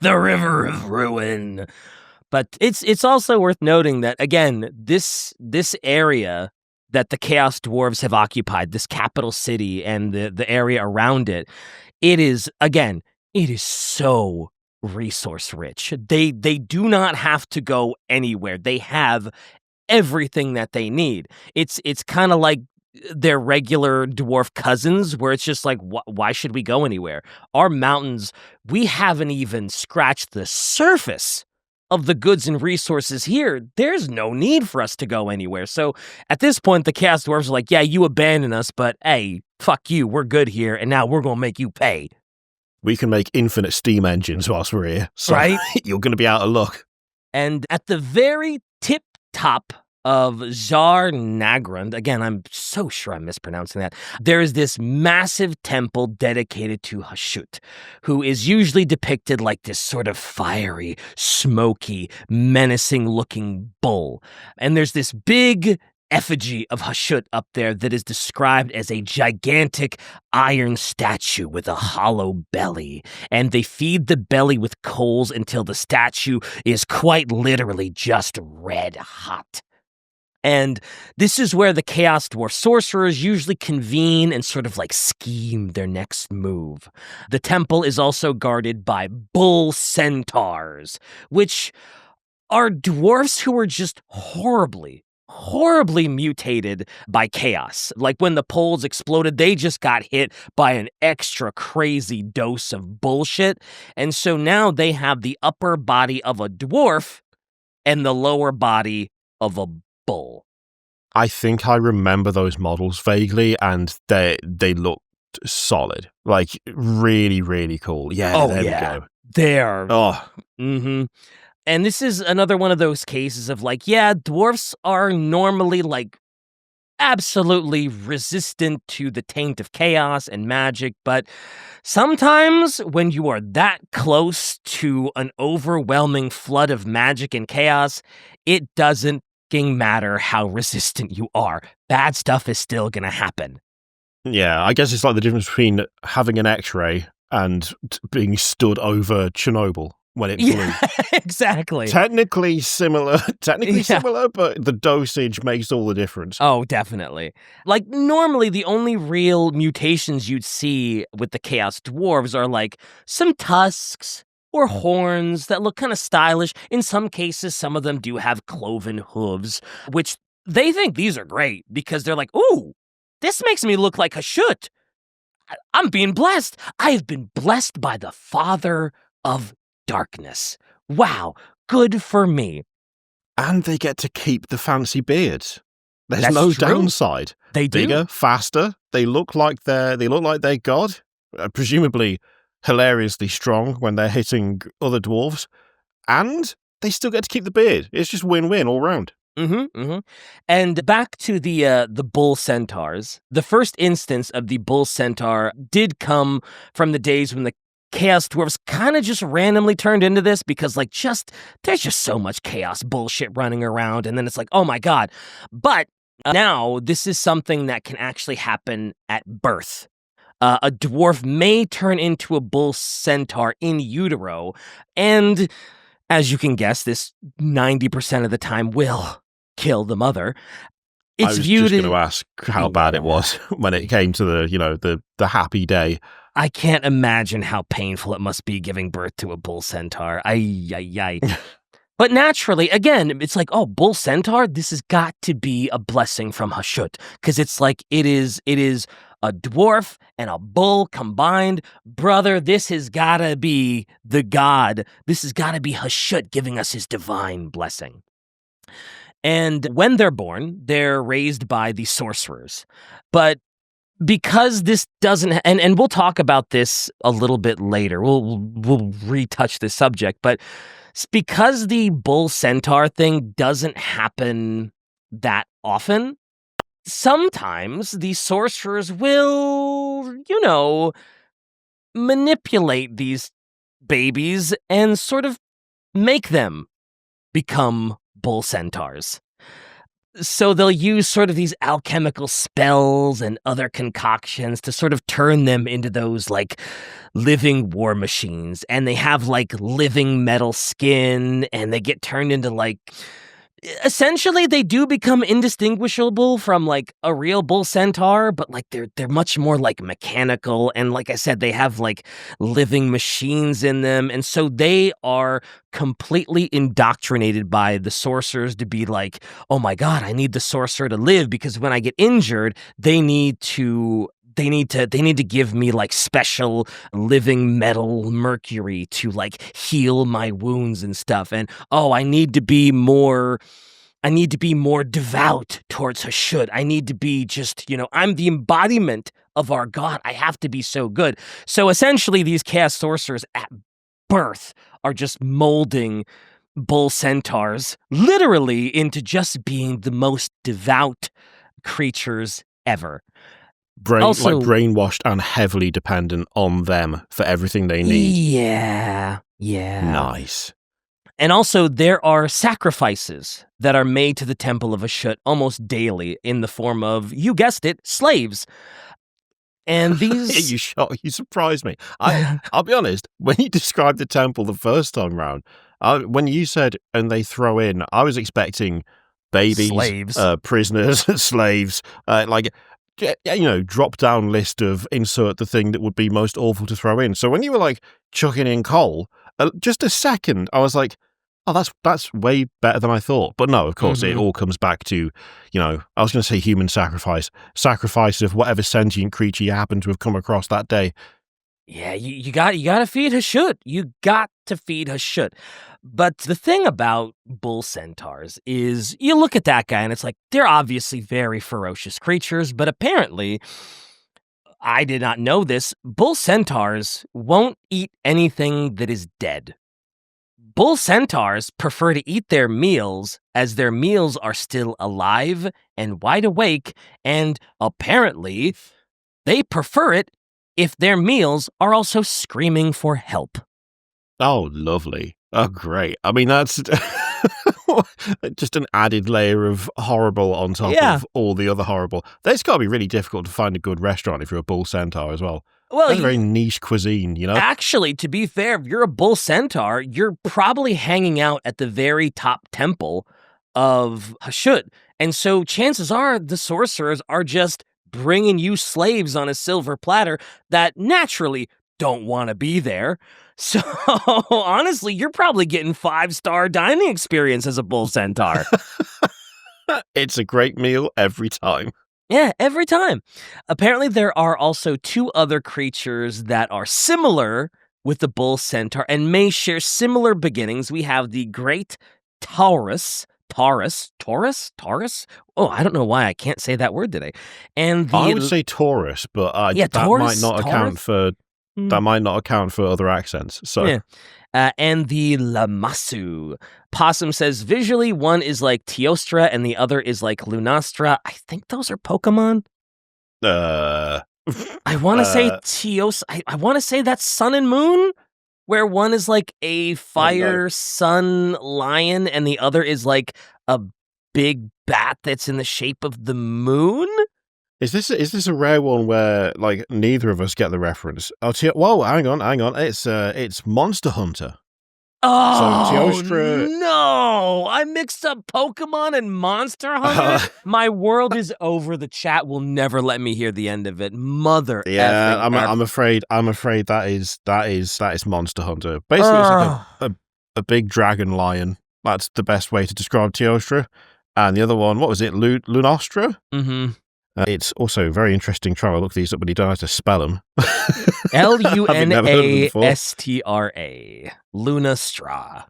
The River of Ruin. But it's also worth noting that, again, this area that the Chaos Dwarves have occupied, this capital city and the area around it, it is so resource rich. They do not have to go anywhere. They have everything that they need. It's kind of like their regular dwarf cousins, where it's just like, why should we go anywhere? Our mountains, we haven't even scratched the surface of the goods and resources here. There's no need for us to go anywhere. So at this point, the Chaos Dwarves are like, yeah, you abandon us, but hey, fuck you, we're good here, and now we're gonna make you pay. We can make infinite steam engines whilst we're here, so right? You're gonna be out of luck. And at the very tip top of Zharr Nagrand, again, I'm so sure I'm mispronouncing that, there is this massive temple dedicated to Hashut, who is usually depicted like this sort of fiery, smoky, menacing-looking bull. And there's this big effigy of Hashut up there that is described as a gigantic iron statue with a hollow belly, and they feed the belly with coals until the statue is quite literally just red hot. And this is where the Chaos Dwarf sorcerers usually convene and sort of like scheme their next move. The temple is also guarded by bull centaurs, which are dwarfs who are just horribly mutated by chaos. Like when the poles exploded, they just got hit by an extra crazy dose of bullshit. And so now they have the upper body of a dwarf and the lower body of a bull. I think I remember those models vaguely, and they looked solid. Like, really, really cool. Yeah, there we go. They are. Oh. Mm-hmm. And this is another one of those cases of like, yeah, dwarfs are normally like absolutely resistant to the taint of chaos and magic, but sometimes when you are that close to an overwhelming flood of magic and chaos, it doesn't matter how resistant you are. Bad stuff is still gonna happen. Yeah, I guess it's like the difference between having an X-ray and being stood over Chernobyl when it blew. Yeah, exactly. Technically similar, but the dosage makes all the difference. Oh, definitely. Like, normally the only real mutations you'd see with the Chaos Dwarves are like some tusks or horns that look kind of stylish. In some cases, some of them do have cloven hooves, which they think these are great because they're like, ooh, this makes me look like Hashut. I'm being blessed. I have been blessed by the Father of Darkness. Wow, good for me. And they get to keep the fancy beards. There's That's no true. downside. They do. Bigger, faster. They look like they're god. Presumably hilariously strong when they're hitting other dwarves, and they still get to keep the beard. It's just win-win all round. And back to the bull centaurs. The first instance of the bull centaur did come from the days when the Chaos Dwarfs kind of just randomly turned into this because, like, there's just so much chaos bullshit running around, and then it's like, oh my god. But now this is something that can actually happen at birth. A dwarf may turn into a bull centaur in utero, and as you can guess, this 90% of the time will kill the mother. I was just going to ask how bad it was when it came to the happy day. I can't imagine how painful it must be giving birth to a bull centaur. Ay. But naturally, again, it's like, oh, bull centaur, this has got to be a blessing from Hashut, because it's like it is a dwarf and a bull combined. Brother, this has got to be the god. This has got to be Hashut giving us his divine blessing. And when they're born, they're raised by the sorcerers. But because this doesn't, and we'll talk about this a little bit later. We'll retouch this subject, but because the bull centaur thing doesn't happen that often, sometimes the sorcerers will, manipulate these babies and sort of make them become bull centaurs. So they'll use sort of these alchemical spells and other concoctions to sort of turn them into those, like, living war machines. And they have, like, living metal skin, and they get turned into, like... Essentially, they do become indistinguishable from, like, a real bull centaur, but, like, they're much more, like, mechanical, and like I said, they have, like, living machines in them, and so they are completely indoctrinated by the sorcerers to be like, oh my god, I need the sorcerer to live, because when I get injured, they need to give me, like, special living metal mercury to, like, heal my wounds and stuff. And I need to be more devout towards Hashut. I need to be just, I'm the embodiment of our god. I have to be so good. So essentially, these chaos sorcerers at birth are just molding bull centaurs literally into just being the most devout creatures ever. Brainwashed and heavily dependent on them for everything they need. Yeah. Nice. And also, there are sacrifices that are made to the Temple of Hashut almost daily in the form of, you guessed it, slaves. And these... You surprised me. I'll be honest, when you described the temple the first time round, when you said, and they throw in, I was expecting babies, slaves, prisoners, slaves, drop down list of insert the thing that would be most awful to throw in. So when you were like chucking in coal, just a second, I was like, oh, that's way better than I thought. But no, of course, It all comes back to, I was going to say human sacrifice of whatever sentient creature you happen to have come across that day. Yeah, you got to feed Hashut. You got to feed Hashut. But the thing about bull centaurs is you look at that guy and it's like, they're obviously very ferocious creatures, but apparently, I did not know this, bull centaurs won't eat anything that is dead. Bull centaurs prefer to eat their meals as their meals are still alive and wide awake, and apparently, they prefer it if their meals are also screaming for help. Oh, lovely. Oh, great. I mean, that's just an added layer of horrible on top of all the other horrible. It's got to be really difficult to find a good restaurant if you're a bull centaur as well. Well, that's a very niche cuisine, Actually, to be fair, if you're a bull centaur, you're probably hanging out at the very top temple of Hashut. And so chances are the sorcerers are just bringing you slaves on a silver platter that naturally don't want to be there. So honestly, you're probably getting 5-star dining experience as a bull centaur. It's a great meal every time. Yeah, every time. Apparently, there are also 2 other creatures that are similar with the bull centaur and may share similar beginnings. We have the great Taurus. Oh, I don't know why I can't say that word today. And I would say Taurus, but Taurus, might not account for that might not account for other accents. So. Yeah. And the Lamassu. Possum says visually one is like Teostra and the other is like Lunastra. I think those are Pokemon. I want to say Teos. I want to say that's Sun and Moon, where one is like a fire sun lion and the other is like a big bat that's in the shape of the moon. Is this a rare one where like neither of us get the reference? Oh, whoa, hang on. It's Monster Hunter. Oh, so Teostra... no! I mixed up Pokemon and Monster Hunter. My world is over. The chat will never let me hear the end of it. Mother. Yeah, I'm afraid that is Monster Hunter. Basically, it's like a big dragon lion. That's the best way to describe Teostra. And the other one, what was it? Lunostra? Mm-hmm. It's also very interesting trying to look these up, but you don't have to spell them. Lunastra. Lunastra.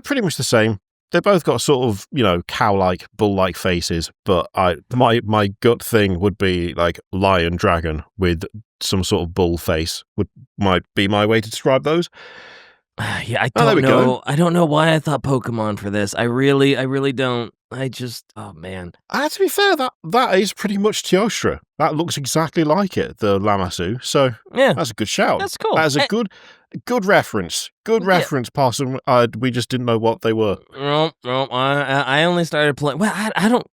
Pretty much the same. They're both got sort of, cow-like, bull-like faces, but my gut thing would be like lion dragon with some sort of bull face might be my way to describe those. Yeah, I don't know. I don't know why I thought Pokemon for this. I really don't. Oh man. To be fair, that is pretty much Teostra. That looks exactly like it, the Lamassu. So yeah, that's a good shout. That's cool. That's a good reference. Good reference, Possum. We just didn't know what they were. No, I only started playing. Well, I don't.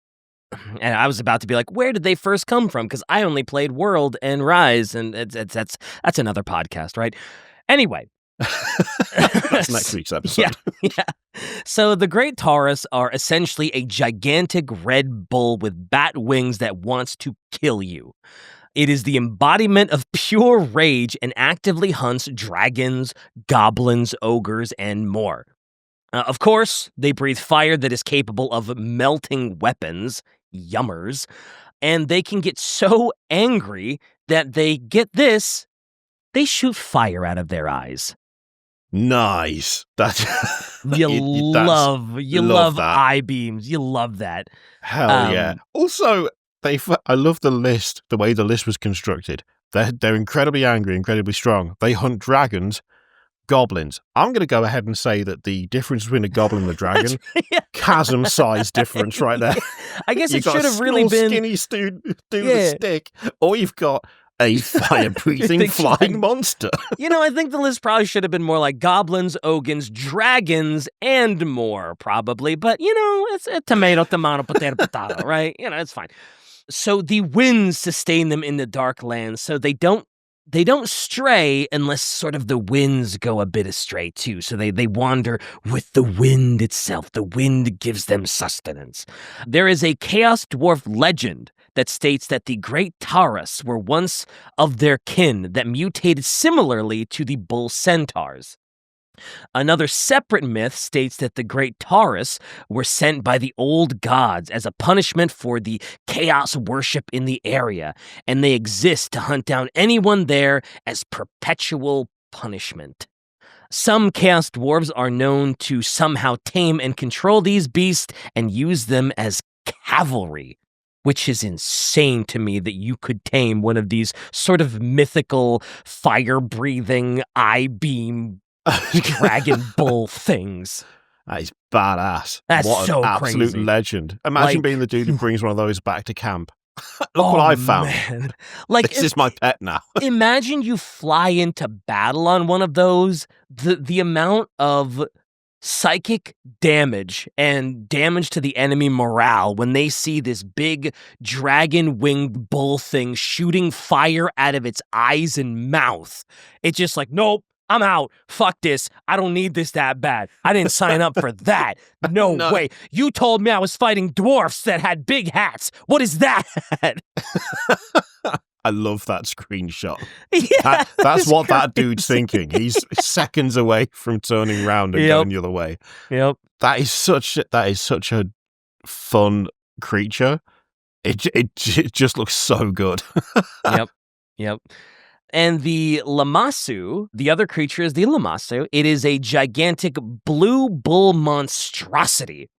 And I was about to be like, where did they first come from? Because I only played World and Rise, and that's another podcast, right? Anyway. That's next week's episode. Yeah. So the Great Taurus are essentially a gigantic red bull with bat wings that wants to kill you. It is the embodiment of pure rage and actively hunts dragons, goblins, ogres, and more. Of course, they breathe fire that is capable of melting weapons, yummers, and they can get so angry that they shoot fire out of their eyes. Nice. You love eye beams. You love that. Hell yeah. Also, I love the list, the way the list was constructed. They're incredibly angry, incredibly strong. They hunt dragons, goblins. I'm going to go ahead and say that the difference between a goblin and a dragon, chasm size difference right there. I guess it should have really been skinny dude with a stick, or you've got a fire-breathing flying monster. I think the list probably should have been more like goblins, ogres, dragons, and more, probably. But, it's a tomato, potato, right? It's fine. So the winds sustain them in the dark lands, so they don't stray unless sort of the winds go a bit astray, too. So they wander with the wind itself. The wind gives them sustenance. There is a Chaos Dwarf legend that states that the Great Taurus were once of their kin that mutated similarly to the bull centaurs. Another separate myth states that the Great Taurus were sent by the old gods as a punishment for the chaos worship in the area, and they exist to hunt down anyone there as perpetual punishment. Some Chaos Dwarves are known to somehow tame and control these beasts and use them as cavalry, which is insane to me that you could tame one of these sort of mythical, fire-breathing, eye-beam dragon bull things. That is badass. That's what so an absolute crazy. Legend. Imagine being the dude who brings one of those back to camp. Look what I found. Man. This is my pet now. Imagine you fly into battle on one of those. The amount of psychic damage and damage to the enemy morale when they see this big dragon-winged bull thing shooting fire out of its eyes and mouth. It's just like, nope, I'm out. Fuck this. I don't need this that bad. I didn't sign up for that. No way. You told me I was fighting dwarfs that had big hats. What is that? I love that screenshot. Yeah, that's what that dude's thinking. He's seconds away from turning around and going the other way. Yep. That is such a fun creature. It just looks so good. Yep. And the Lamassu, the other creature is the Lamassu. It is a gigantic blue bull monstrosity.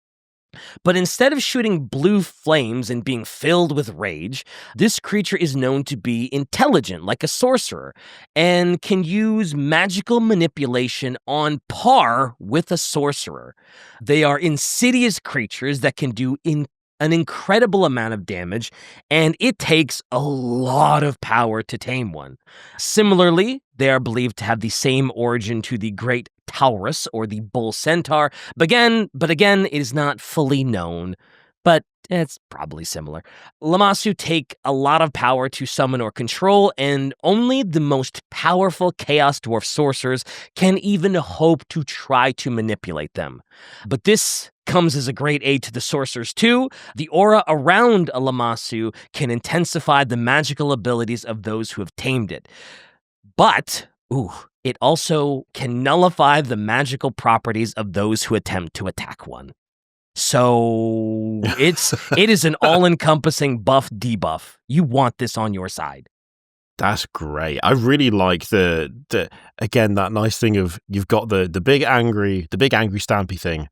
But instead of shooting blue flames and being filled with rage, this creature is known to be intelligent, like a sorcerer, and can use magical manipulation on par with a sorcerer. They are insidious creatures that can do an incredible amount of damage, and it takes a lot of power to tame one. Similarly, they are believed to have the same origin to the Great Taurus or the Bull Centaur, but again, it is not fully known, but it's probably similar. Lamassu take a lot of power to summon or control, and only the most powerful Chaos Dwarf sorcerers can even hope to try to manipulate them. But this comes as a great aid to the sorcerers too. The aura around a Lamassu can intensify the magical abilities of those who have tamed it. But, it also can nullify the magical properties of those who attempt to attack one. So it is an all-encompassing buff debuff. You want this on your side. That's great. I really like the again, that nice thing of you've got the big angry stampy thing,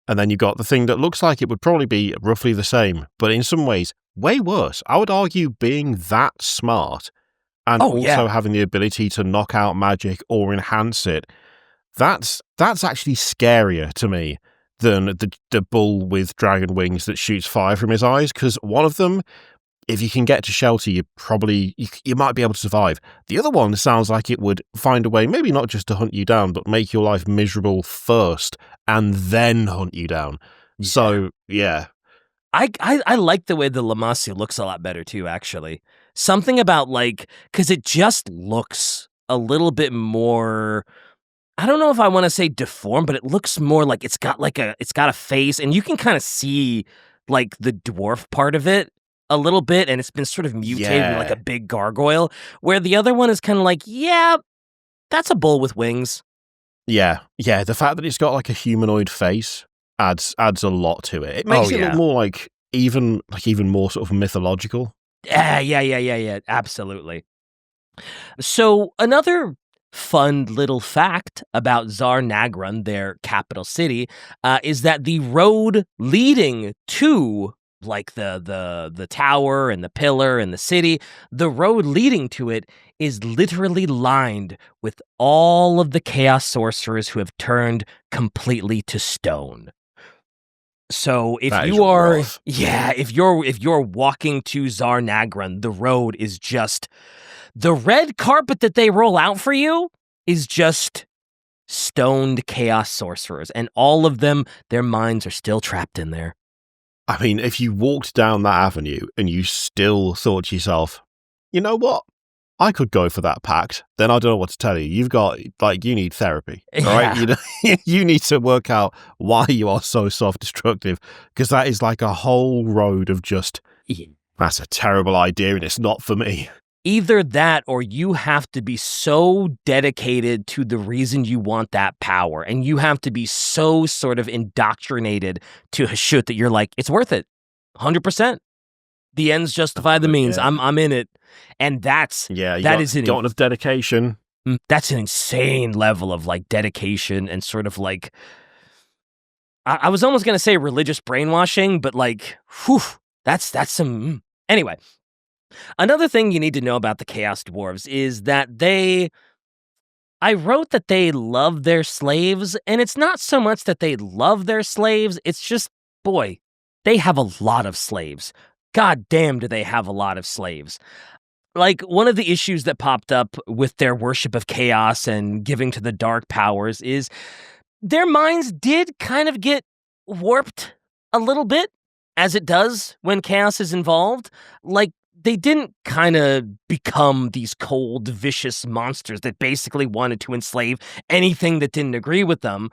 and then you've got the thing that looks like it would probably be roughly the same, but in some ways way worse. I would argue being that smart and having the ability to knock out magic or enhance it, that's actually scarier to me than the bull with dragon wings that shoots fire from his eyes, because one of them, if you can get to shelter, you might be able to survive. The other one sounds like it would find a way, maybe not just to hunt you down, but make your life miserable first and then hunt you down. Yeah. So, yeah. I like the way the Lamassu looks a lot better too, actually. Something about because it just looks a little bit more, I don't know if I want to say deformed, but it looks more like it's got a face, and you can kind of see the dwarf part of it a little bit, and it's been sort of mutated with a big gargoyle, where the other one is kind of that's a bull with wings. Yeah. The fact that it's got a humanoid face adds a lot to it. It makes it look more even more sort of mythological. Yeah, absolutely. So another fun little fact about Zharr Nagrun, their capital city, is that the road leading to the tower and the pillar and the city, the road leading to it is literally lined with all of the chaos sorcerers who have turned completely to stone. So if you're walking to Zharr Nagrun, the road is just the red carpet that they roll out for you is just stoned chaos sorcerers, and all of them, their minds are still trapped in there. I mean, if you walked down that avenue and you still thought to yourself, you know what? I could go for that pact, then I don't know what to tell you. You've got, you need therapy, all right? You need to work out why you are so self-destructive, because that is a whole road of just, that's a terrible idea and it's not for me. Either that, or you have to be so dedicated to the reason you want that power, and you have to be so sort of indoctrinated to Hashut that you're it's worth it, 100%. The ends justify the means. Yeah. I'm in it, and got enough dedication. That's an insane level of dedication and sort of I was almost gonna say religious brainwashing, but that's some anyway. Another thing you need to know about the Chaos Dwarves is that I wrote that they love their slaves, and it's not so much that they love their slaves, it's just, boy, they have a lot of slaves. God damn, do they have a lot of slaves. One of the issues that popped up with their worship of chaos and giving to the dark powers is their minds did kind of get warped a little bit, as it does when chaos is involved. They didn't kind of become these cold, vicious monsters that basically wanted to enslave anything that didn't agree with them.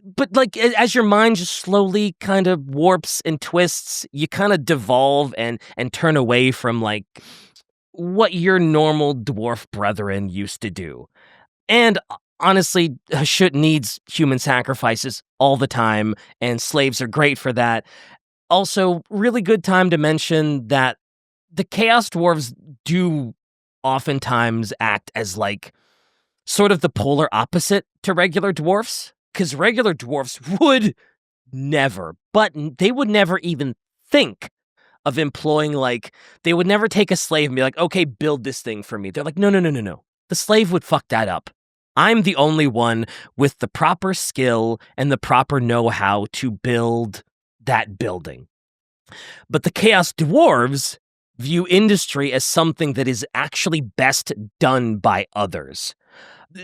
But as your mind just slowly kind of warps and twists, you kind of devolve and turn away from what your normal dwarf brethren used to do. And honestly, Hashut needs human sacrifices all the time, and slaves are great for that. Also, really good time to mention that the Chaos Dwarves do oftentimes act as sort of the polar opposite to regular dwarfs, because regular dwarfs would never even think of employing they would never take a slave and be okay, build this thing for me. They're no. The slave would fuck that up. I'm the only one with the proper skill and the proper know-how to build that building. But the Chaos Dwarves view industry as something that is actually best done by others.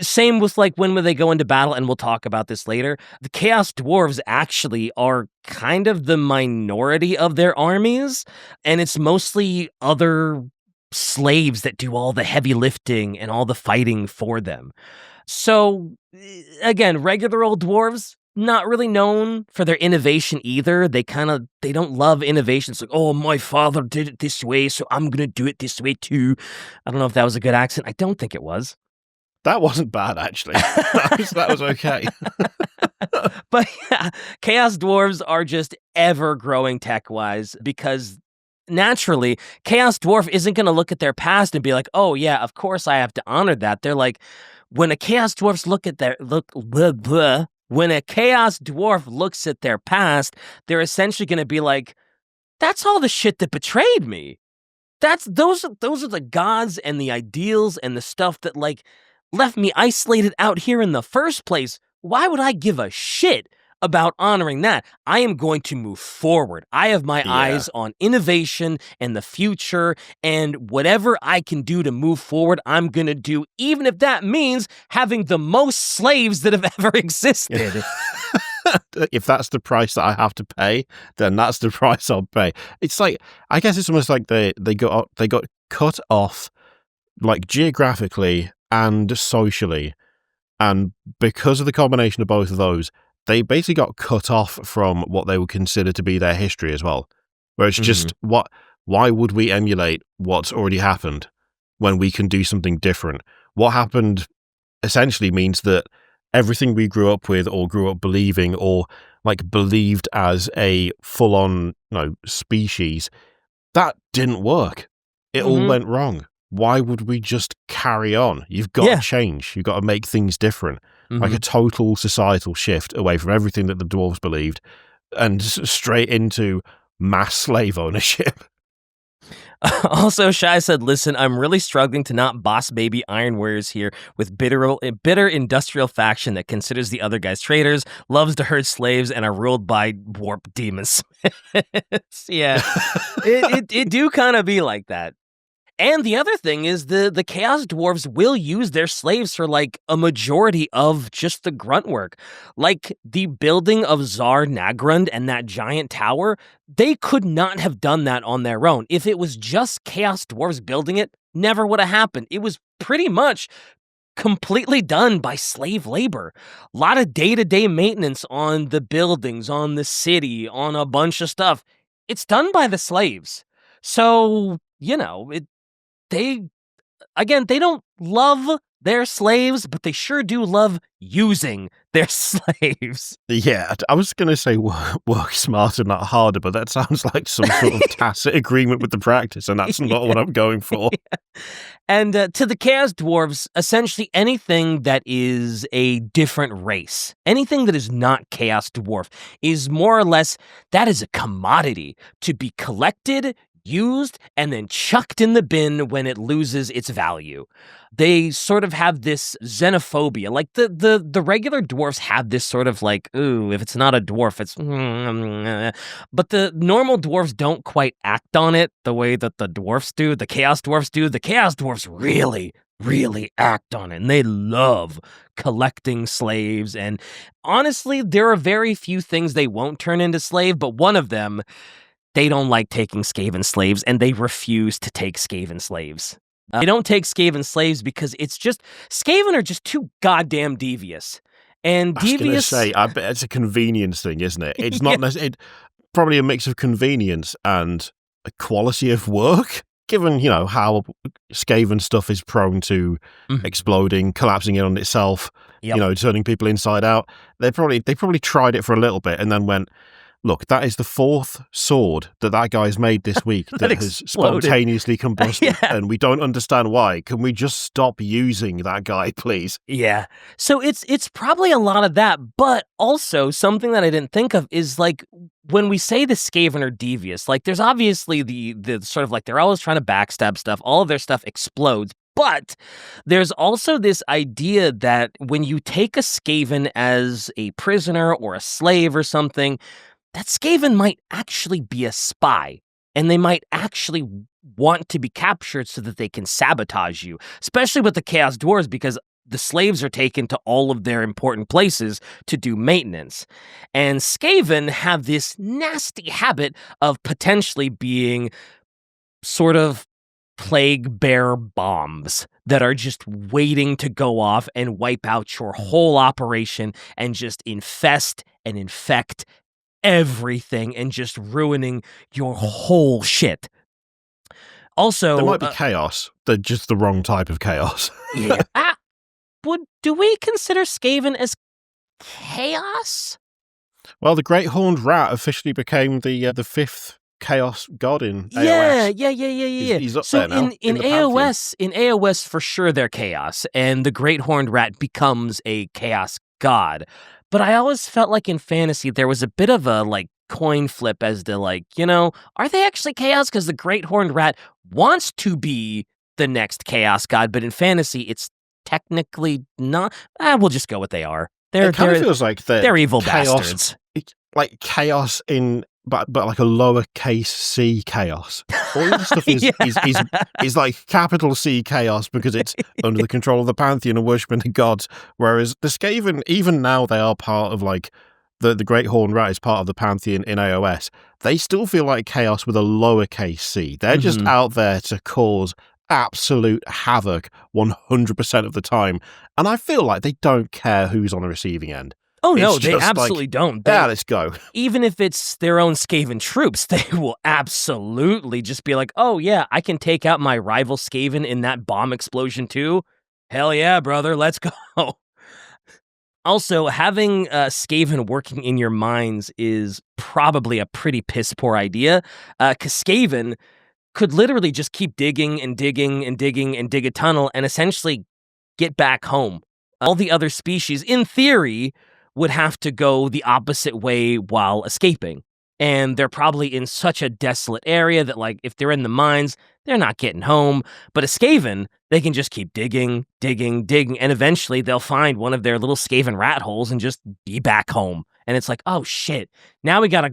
Same with like when they go into battle, and we'll talk about this later. The Chaos Dwarves actually are kind of the minority of their armies, and it's mostly other slaves that do all the heavy lifting and all the fighting for them. So, again, regular old dwarves, not really known for their innovation either. They don't love innovation. It's like, oh, my father did it this way, so I'm going to do it this way too. I don't know if that was a good accent. I don't think it was. That wasn't bad, actually. That was okay. But yeah, Chaos Dwarves are just ever-growing tech-wise because naturally, Chaos Dwarf isn't going to look at their past and be like, oh, yeah, of course I have to honor that. They're like, when a Chaos Dwarf when a Chaos Dwarf looks at their past, they're essentially going to be like, that's all the shit that betrayed me. Those are the gods and the ideals and the stuff that like left me isolated out here in the first place. Why would I give a shit about honoring that? I am going to move forward. I have my eyes on innovation and the future, and whatever I can do to move forward, I'm going to do, even if that means having the most slaves that have ever existed. If that's the price that I have to pay, then that's the price I'll pay. It's like, I guess it's almost like they got cut off, like geographically and socially, and because of the combination of both of those, they basically got cut off from what they would consider to be their history as well. Where it's just, why would we emulate what's already happened when we can do something different? What happened essentially means that everything we grew up with or grew up believing or like believed as a full-on species, that didn't work. It all went wrong. Why would we just carry on? You've got to change. You've got to make things different. Like a total societal shift away from everything that the dwarves believed and straight into mass slave ownership. Also, Shai said, listen, I'm really struggling to not boss baby Iron Warriors here with bitter industrial faction that considers the other guys traitors, loves to herd slaves, and are ruled by warp demons. Yeah, it do kind of be like that. And the other thing is the Chaos Dwarves will use their slaves for like a majority of just the grunt work. Like the building of Zharr Nagrund and that giant tower, they could not have done that on their own. If it was just Chaos Dwarves building it, never would have happened. It was pretty much completely done by slave labor. A lot of day-to-day maintenance on the buildings, on the city, on a bunch of stuff. It's done by the slaves. So, they don't love their slaves, but they sure do love using their slaves. Yeah, I was going to say work smarter, not harder, but that sounds like some sort of tacit agreement with the practice, and that's not what I'm going for. Yeah. And to the Chaos Dwarves, essentially anything that is a different race, anything that is not Chaos Dwarf, is more or less, that is a commodity to be collected, used, and then chucked in the bin when it loses its value. They sort of have this xenophobia. Like the regular dwarfs have this sort of like, ooh, if it's not a dwarf, it's... But the normal dwarfs don't quite act on it the way that the dwarfs do, the Chaos Dwarfs do. The Chaos Dwarfs really, really act on it, and they love collecting slaves. And honestly, there are very few things they won't turn into slave, but one of them... they don't like taking Skaven slaves, and they refuse to take Skaven slaves. They don't take Skaven slaves because it's just... Skaven are just too goddamn devious. And devious... I was going to say, I bet it's a convenience thing, isn't it? It's not necessarily... probably a mix of convenience and a quality of work, given, how Skaven stuff is prone to exploding, collapsing in on itself, turning people inside out. They probably tried it for a little bit and then went... look, that is the fourth sword that guy's made this week that has spontaneously combusted, and we don't understand why. Can we just stop using that guy, please? Yeah. So it's probably a lot of that, but also something that I didn't think of is like when we say the Skaven are devious, like there's obviously the sort of like they're always trying to backstab stuff. All of their stuff explodes. But there's also this idea that when you take a Skaven as a prisoner or a slave or something, that Skaven might actually be a spy, and they might actually want to be captured so that they can sabotage you, especially with the Chaos Dwarfs, because the slaves are taken to all of their important places to do maintenance. And Skaven have this nasty habit of potentially being sort of plague bear bombs that are just waiting to go off and wipe out your whole operation and just infest and infect everything and just ruining your whole shit. Also, there might be chaos. They're just the wrong type of chaos. Yeah. Do we consider Skaven as chaos? Well, the Great Horned Rat officially became the fifth chaos god in AOS. Yeah. He's up so there now. in AOS for sure they're chaos, and the Great Horned Rat becomes a chaos god. But I always felt like in fantasy there was a bit of a like coin flip as to like, are they actually chaos? Because the Great Horned Rat wants to be the next chaos god, but in fantasy it's technically not. We'll just go with they are. It kind of feels like they're evil chaos, bastards. Like chaos in, but like a lowercase c chaos. All the stuff is like capital C chaos because it's under the control of the Pantheon and worshipping the gods. Whereas the Skaven, even now they are part of like the Great Horned Rat is part of the Pantheon in AOS. They still feel like chaos with a lowercase c. They're just out there to cause absolute havoc 100% of the time, and I feel like they don't care who's on the receiving end. Oh no, they absolutely don't. Let's go. Even if it's their own Skaven troops, they will absolutely just be like, oh yeah, I can take out my rival Skaven in that bomb explosion too. Hell yeah, brother, let's go. Also, having Skaven working in your mines is probably a pretty piss poor idea, because Skaven could literally just keep digging and digging and digging and dig a tunnel and essentially get back home. All the other species, in theory, would have to go the opposite way while escaping. And they're probably in such a desolate area that, like, if they're in the mines, they're not getting home. But a Skaven, they can just keep digging, digging, digging, and eventually they'll find one of their little Skaven rat holes and just be back home. And it's like, oh shit! Now we gotta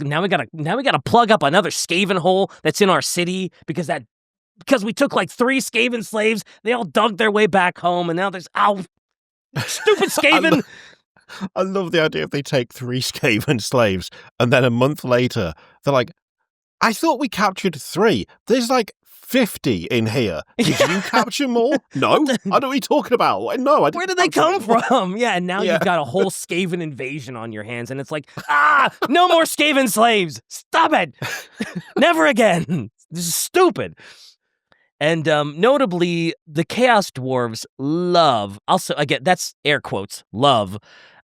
plug up another Skaven hole that's in our city because we took like 3 Skaven slaves. They all dug their way back home, and now there's stupid Skaven. I love the idea if they take 3 Skaven slaves and then a month later they're like, I thought we captured 3. There's like 50 in here. Did you capture more? No. I know what you're talking about. No, I didn't. Where did they come from? Yeah, and now you've got a whole Skaven invasion on your hands, and it's like, no more Skaven slaves. Stop it. Never again. This is stupid. And notably, the Chaos Dwarves love, also, again, that's air quotes, love,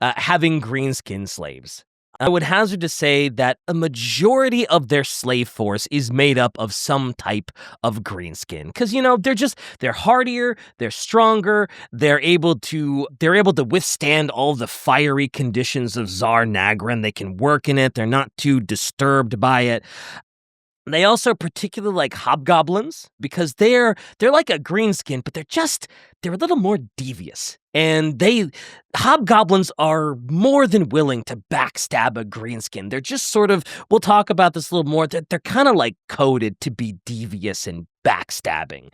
having greenskin slaves. I would hazard to say that a majority of their slave force is made up of some type of greenskin. Because, they're hardier, they're stronger, they're able to withstand all the fiery conditions of Szar Nagran. They can work in it, they're not too disturbed by it. They also particularly like hobgoblins because they're like a greenskin, but they're a little more devious. And hobgoblins are more than willing to backstab a greenskin. They're just sort of, we'll talk about this a little more, they're kind of like coded to be devious and backstabbing.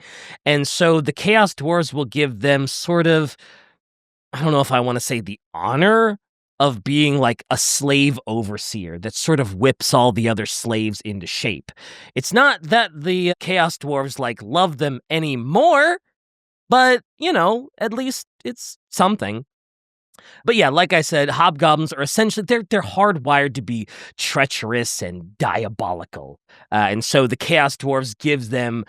And so the Chaos Dwarves will give them sort of, I don't know if I want to say the honor of being like a slave overseer that sort of whips all the other slaves into shape. It's not that the Chaos Dwarves like love them anymore, but, at least it's something. But yeah, like I said, hobgoblins are essentially, they're hardwired to be treacherous and diabolical. And so the Chaos Dwarves gives them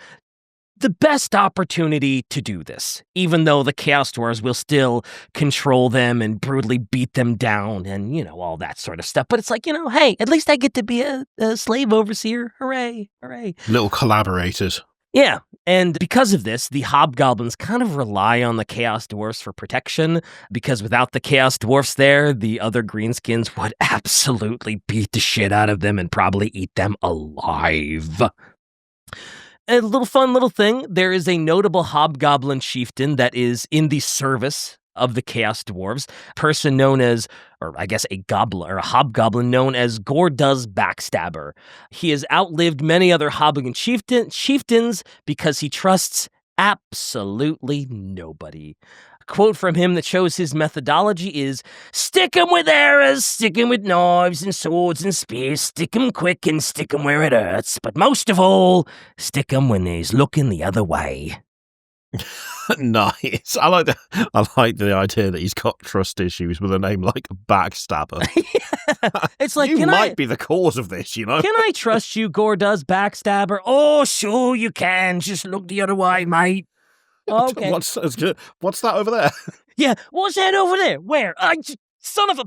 the best opportunity to do this, even though the Chaos Dwarves will still control them and brutally beat them down and, all that sort of stuff. But it's like, hey, at least I get to be a slave overseer. Hooray, hooray. Little collaborators. Yeah, and because of this, the hobgoblins kind of rely on the Chaos Dwarfs for protection, because without the Chaos Dwarfs there, the other greenskins would absolutely beat the shit out of them and probably eat them alive. A little fun little thing, there is a notable hobgoblin chieftain that is in the service of the Chaos Dwarfs, a person known as, or I guess a goblin, or a hobgoblin known as Gorda's Backstabber. He has outlived many other hobgoblin chieftains because he trusts absolutely nobody. A quote from him that shows his methodology is, "Stick 'em with arrows, stick 'em with knives and swords and spears, stick 'em quick and stick 'em where it hurts, but most of all, stick 'em when he's looking the other way." Nice. I like the idea that he's got trust issues with a name like Backstabber. It's like, you might be the cause of this, you know? Can I trust you, Gorda's Backstabber? Oh, sure you can. Just look the other way, mate. Okay. What's that over there? Yeah, what's that over there? Where? Son of a...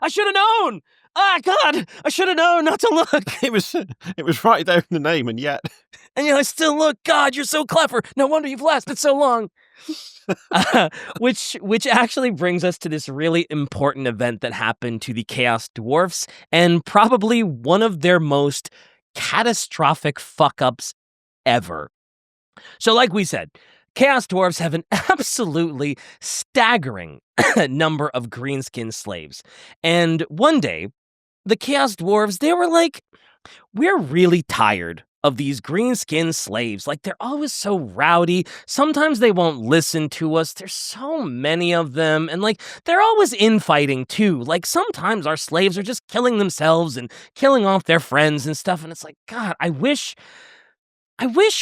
I should have known. Ah, God, I should have known not to look. It was right there in the name, and yet... And I still look. God, you're so clever. No wonder you've lasted so long. Which actually brings us to this really important event that happened to the Chaos Dwarfs, and probably one of their most catastrophic fuck-ups ever. So like we said, Chaos Dwarfs have an absolutely staggering number of greenskin slaves. And one day, the Chaos Dwarves, they were like, we're really tired of these greenskin slaves. Like, they're always so rowdy. Sometimes they won't listen to us. There's so many of them. And, like, they're always infighting, too. Like, sometimes our slaves are just killing themselves and killing off their friends and stuff. And it's like, God, I wish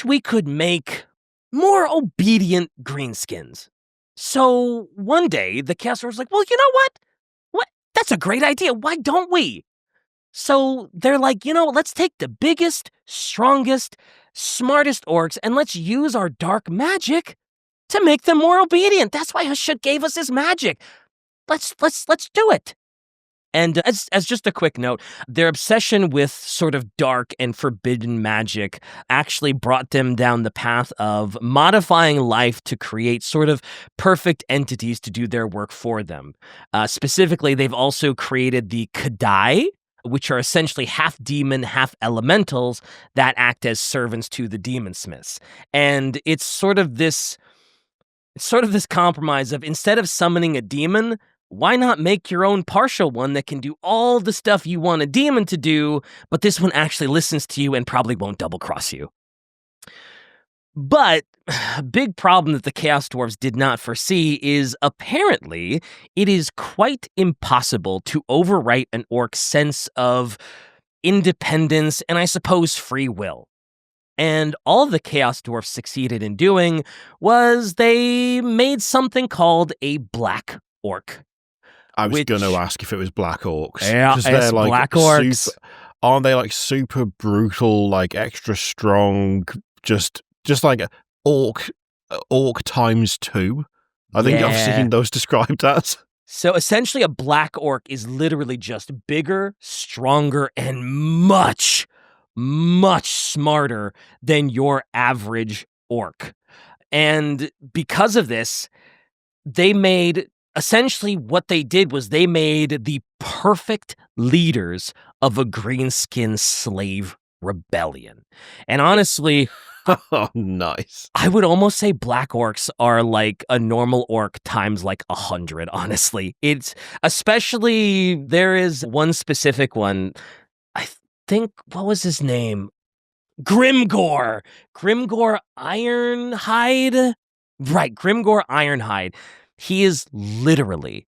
we could make more obedient greenskins. So one day, the Chaos was like, well, you know what? That's a great idea. Why don't we? So they're like, let's take the biggest, strongest, smartest orcs and let's use our dark magic to make them more obedient. That's why Hashut gave us his magic. Let's do it. And as just a quick note, their obsession with sort of dark and forbidden magic actually brought them down the path of modifying life to create sort of perfect entities to do their work for them. Specifically, they've also created the Kadai, which are essentially half demon, half elementals that act as servants to the demon smiths. And it's sort of this compromise of, instead of summoning a demon, why not make your own partial one that can do all the stuff you want a demon to do, but this one actually listens to you and probably won't double-cross you. But a big problem that the Chaos Dwarfs did not foresee is, apparently, it is quite impossible to overwrite an orc's sense of independence and, I suppose, free will. And all the Chaos Dwarfs succeeded in doing was they made something called a black orc. I was going to ask if it was black orcs. Yeah, it's like black orcs. Aren't they like super brutal, like extra strong, just like orc times 2? I think I've seen those described as. So essentially a black orc is literally just bigger, stronger, and much, much smarter than your average orc. And because of this, essentially what they did was they made the perfect leaders of a greenskin slave rebellion. And honestly... Oh, nice. I would almost say black orcs are like a normal orc times like 100, honestly. It's especially, there is one specific one, I think, what was his name? Grimgor Ironhide? Right, Grimgor Ironhide. He is literally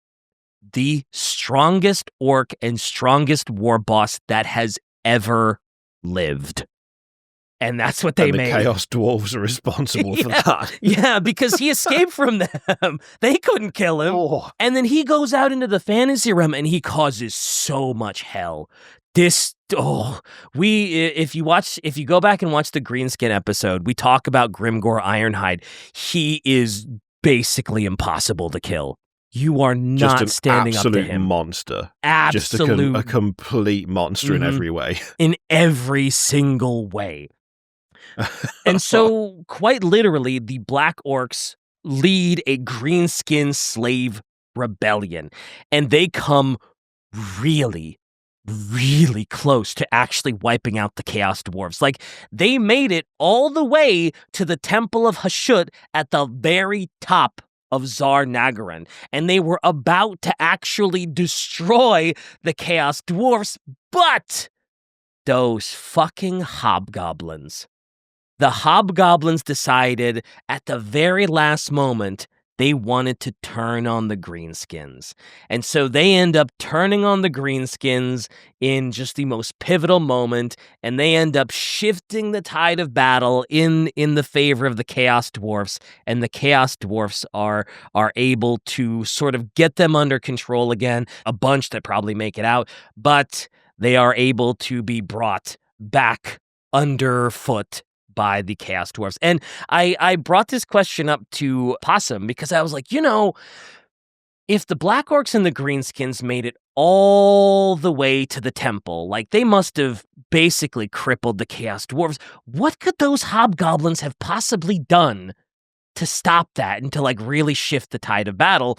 the strongest orc and strongest war boss that has ever lived. And that's what they made. The Chaos Dwarves are responsible for that. Yeah, because he escaped from them. They couldn't kill him. Oh. And then he goes out into the fantasy realm and he causes so much hell. If you go back and watch the Greenskin episode, we talk about Grimgor Ironhide. He is basically impossible to kill. You are not standing up to him. Absolute monster. Absolute. Just a complete monster in every way. In every single way. And so, quite literally, the Black Orcs lead a greenskin slave rebellion. And they come really, really close to actually wiping out the Chaos Dwarfs. Like, they made it all the way to the Temple of Hashut at the very top of Zharr Nagaran, and they were about to actually destroy the Chaos Dwarfs, but those fucking hobgoblins. The hobgoblins decided at the very last moment they wanted to turn on the greenskins. And so they end up turning on the greenskins in just the most pivotal moment, and they end up shifting the tide of battle in the favor of the Chaos Dwarfs, and the Chaos Dwarfs are able to sort of get them under control again, a bunch that probably make it out, but they are able to be brought back underfoot by the Chaos Dwarfs. And I brought this question up to Possum because I was like, if the Black Orcs and the Greenskins made it all the way to the temple, like they must have basically crippled the Chaos Dwarfs, what could those hobgoblins have possibly done to stop that and to like really shift the tide of battle?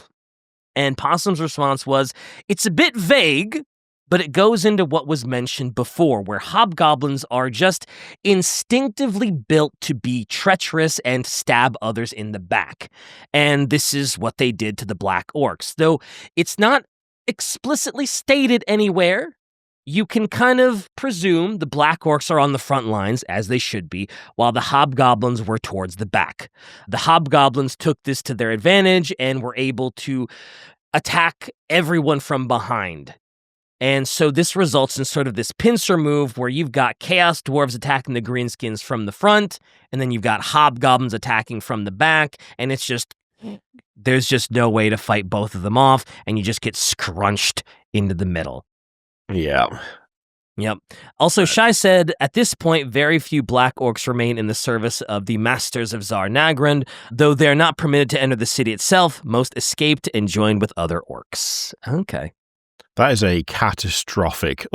And Possum's response was, it's a bit vague, but it goes into what was mentioned before, where hobgoblins are just instinctively built to be treacherous and stab others in the back. And this is what they did to the Black Orcs. Though it's not explicitly stated anywhere, you can kind of presume the Black Orcs are on the front lines, as they should be, while the hobgoblins were towards the back. The hobgoblins took this to their advantage and were able to attack everyone from behind. And so this results in sort of this pincer move where you've got Chaos Dwarves attacking the Greenskins from the front, and then you've got Hobgoblins attacking from the back, and it's just, there's just no way to fight both of them off, and you just get scrunched into the middle. Yeah. Yep. Also, Shai said, at this point, very few Black Orcs remain in the service of the Masters of Zharr Nagaran. Though they are not permitted to enter the city itself, most escaped and joined with other orcs. Okay. That is a catastrophic,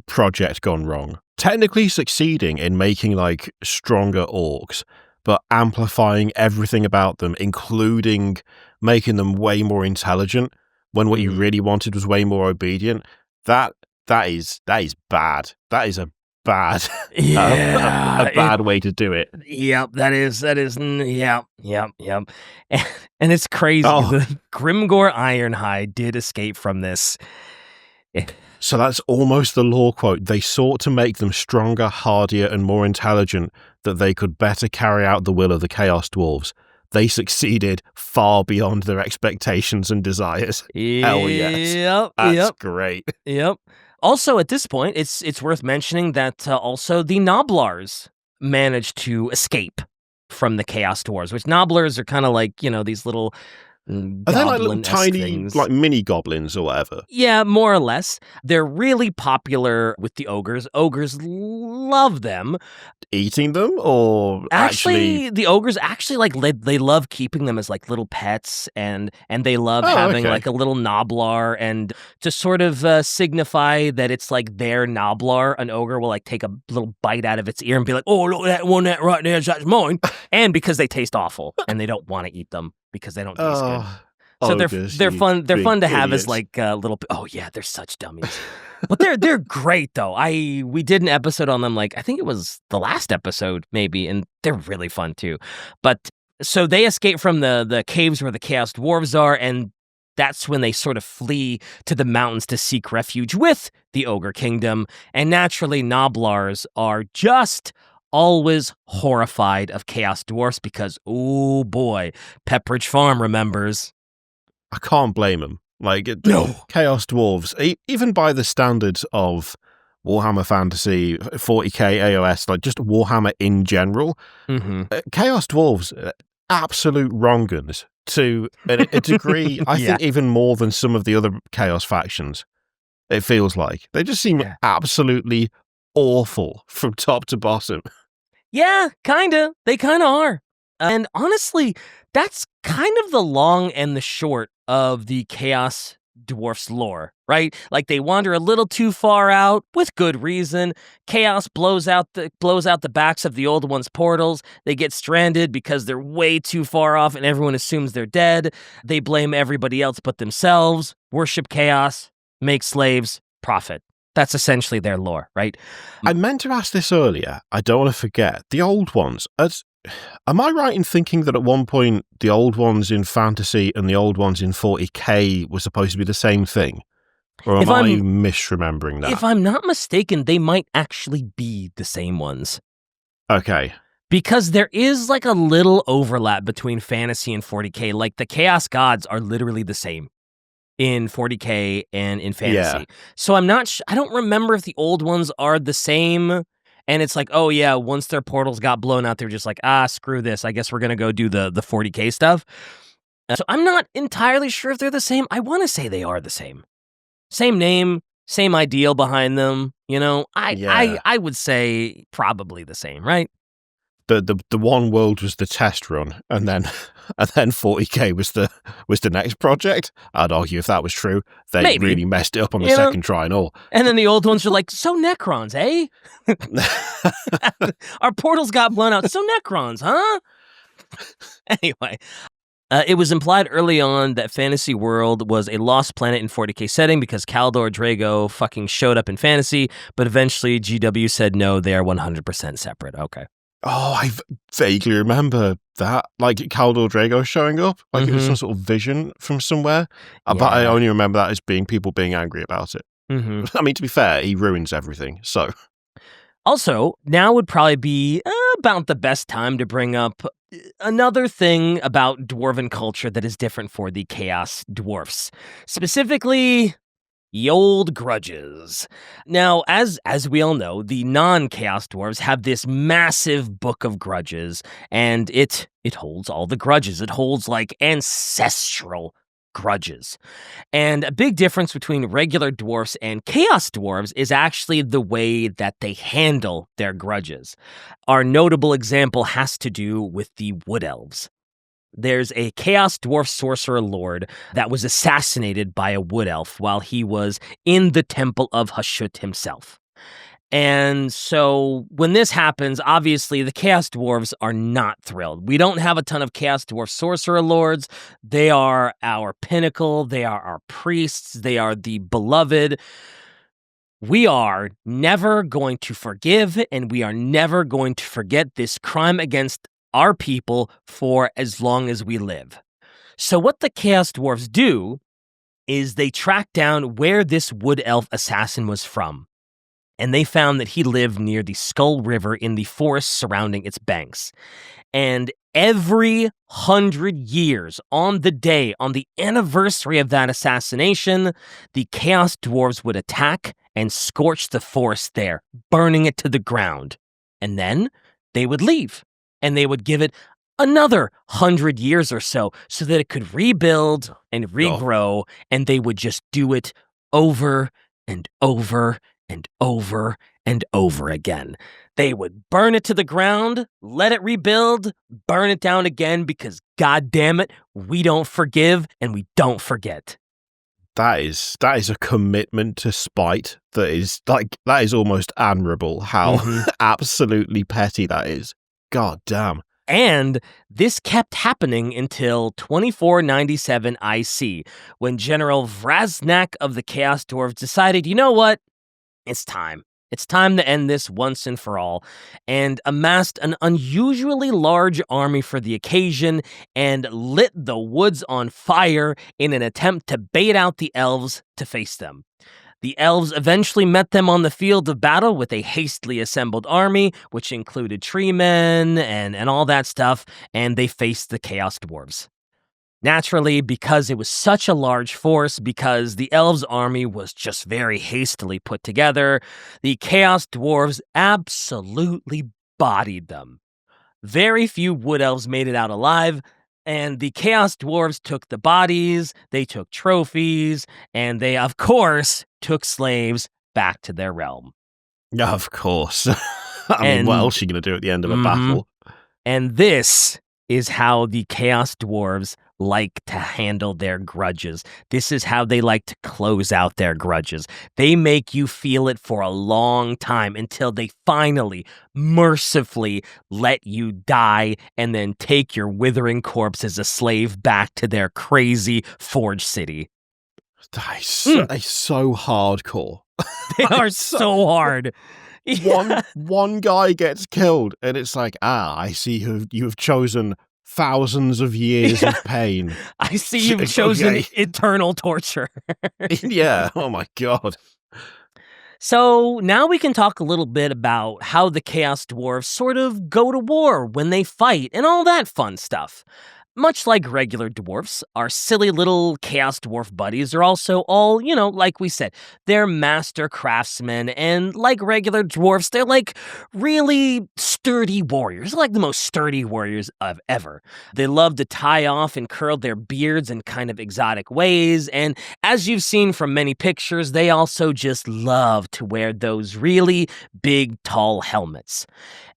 project gone wrong. Technically succeeding in making, stronger orcs, but amplifying everything about them, including making them way more intelligent, when what you really wanted was way more obedient. That is bad. That is a bad, a bad way to do it. Yep, that is, yep. And it's crazy. Oh. The Grimgor Ironhide did escape from this. So that's almost the lore quote. They sought to make them stronger, hardier, and more intelligent, that they could better carry out the will of the Chaos Dwarves. They succeeded far beyond their expectations and desires. Hell yes. That's great. Yep. Also, at this point, it's worth mentioning that also the Noblars managed to escape from the Chaos Dwarves, which Noblars are kind of like, these little are they like little tiny, things. like mini goblins or whatever? Yeah, more or less. They're really popular with the ogres. Ogres love them. Eating them, or actually the ogres actually they love keeping them as little pets, and they love having a little Noblar, and to sort of signify that it's their Noblar, an ogre will take a little bite out of its ear and be like, "Oh, look at that one, that right there, that's mine." And because they taste awful and they don't want to eat them because they don't taste good. So they're fun. They're fun to have as little. Oh yeah, they're such dummies. But they're great though. We did an episode on them. I think it was the last episode maybe, and they're really fun too. But so they escape from the caves where the Chaos Dwarves are, and that's when they sort of flee to the mountains to seek refuge with the Ogre Kingdom. And naturally, Noblars are just always horrified of Chaos Dwarfs because, oh boy, Pepperidge Farm remembers. I can't blame them. No. Chaos Dwarves, even by the standards of Warhammer Fantasy, 40k AOS, just Warhammer in general, Chaos Dwarves, absolute wrong-uns to a degree, I think even more than some of the other Chaos factions, it feels like. They just seem absolutely awful from top to bottom. Yeah, kinda. They kinda are. And honestly, that's kind of the long and the short of the Chaos Dwarfs lore, right? They wander a little too far out with good reason. Chaos blows out the backs of the old ones' portals. They get stranded because they're way too far off and everyone assumes they're dead. They blame everybody else but themselves, worship chaos, make slaves, profit. That's essentially their lore, right? I meant to ask this earlier. I don't want to forget. The old ones, am I right in thinking that at one point the old ones in fantasy and the old ones in 40k were supposed to be the same thing? Or am I misremembering that? If I'm not mistaken, they might actually be the same ones. Okay. Because there is like a little overlap between fantasy and 40k. Like the Chaos Gods are literally the same in 40k and in fantasy. Yeah. So I'm not I don't remember if the old ones are the same. And it's like, oh yeah, once their portals got blown out, they're just like, screw this. I guess we're going to go do the 40k stuff. So I'm not entirely sure if they're the same. I want to say they are the same. Same name, same ideal behind them. You know, I would say probably the same, right? The one world was the test run, and then 40k was the next project. I'd argue if that was true, they really messed it up on the second try and all. And then the old ones are like, so Necrons, eh? Our portals got blown out. So Necrons, huh? Anyway, it was implied early on that Fantasy World was a lost planet in 40k setting because Kaldor Drago fucking showed up in fantasy, but eventually GW said no, they are 100% separate. Okay. Oh, I vaguely remember that. Like Kaldor Drago showing up. Like it was some sort of vision from somewhere. But I only remember that as people being angry about it. I mean, to be fair, he ruins everything, so. Also, now would probably be about the best time to bring up another thing about dwarven culture that is different for the Chaos Dwarfs. Specifically, the old grudges. Now, as we all know, the non-Chaos Dwarves have this massive book of grudges, and it holds all the grudges. It holds, like, ancestral grudges. And a big difference between regular dwarfs and Chaos Dwarves is actually the way that they handle their grudges. Our notable example has to do with the Wood Elves. There's a Chaos Dwarf sorcerer lord that was assassinated by a wood elf while he was in the temple of Hashut himself. And so when this happens, obviously the Chaos Dwarves are not thrilled. We don't have a ton of Chaos Dwarf sorcerer lords. They are our pinnacle. They are our priests. They are the beloved. We are never going to forgive, and we are never going to forget this crime against our people for as long as we live. So what the Chaos Dwarfs do is they track down where this wood elf assassin was from. And they found that he lived near the Skull River in the forest surrounding its banks. And every 100 years on the anniversary of that assassination, the Chaos Dwarves would attack and scorch the forest there, burning it to the ground. And then they would leave. And they would give it another 100 years or so that it could rebuild and regrow, and they would just do it over and over and over and over again. They would burn it to the ground, let it rebuild, burn it down again, because God damn it, we don't forgive and we don't forget. That is a commitment to spite that is almost admirable how absolutely petty that is. God damn. And this kept happening until 2497 IC, when General Vrasnak of the Chaos Dwarves decided, you know what? It's time. It's time to end this once and for all, and amassed an unusually large army for the occasion and lit the woods on fire in an attempt to bait out the elves to face them. The elves eventually met them on the field of battle with a hastily assembled army, which included tree men and all that stuff, and they faced the Chaos Dwarves. Naturally, because it was such a large force, because the elves' army was just very hastily put together, the Chaos Dwarves absolutely bodied them. Very few wood elves made it out alive, and the Chaos Dwarves took the bodies, they took trophies, and they, of course, took slaves back to their realm. Of course. I mean, what else are you going to do at the end of a battle? And this is how the Chaos Dwarves like to handle their grudges. This is how they like to close out their grudges. They make you feel it for a long time until they finally, mercifully let you die and then take your withering corpse as a slave back to their crazy forge city. That is so hardcore. They are so hard. one guy gets killed, and it's like, I see you have chosen thousands of years of pain. I see you've chosen eternal torture. Yeah. Oh my God. So now we can talk a little bit about how the Chaos Dwarfs sort of go to war when they fight and all that fun stuff. Much like regular dwarfs, our silly little Chaos Dwarf buddies are also all, like we said, they're master craftsmen, and like regular dwarfs, they're like really sturdy warriors. They're like the most sturdy warriors of ever. They love to tie off and curl their beards in kind of exotic ways, and as you've seen from many pictures, they also just love to wear those really big, tall helmets.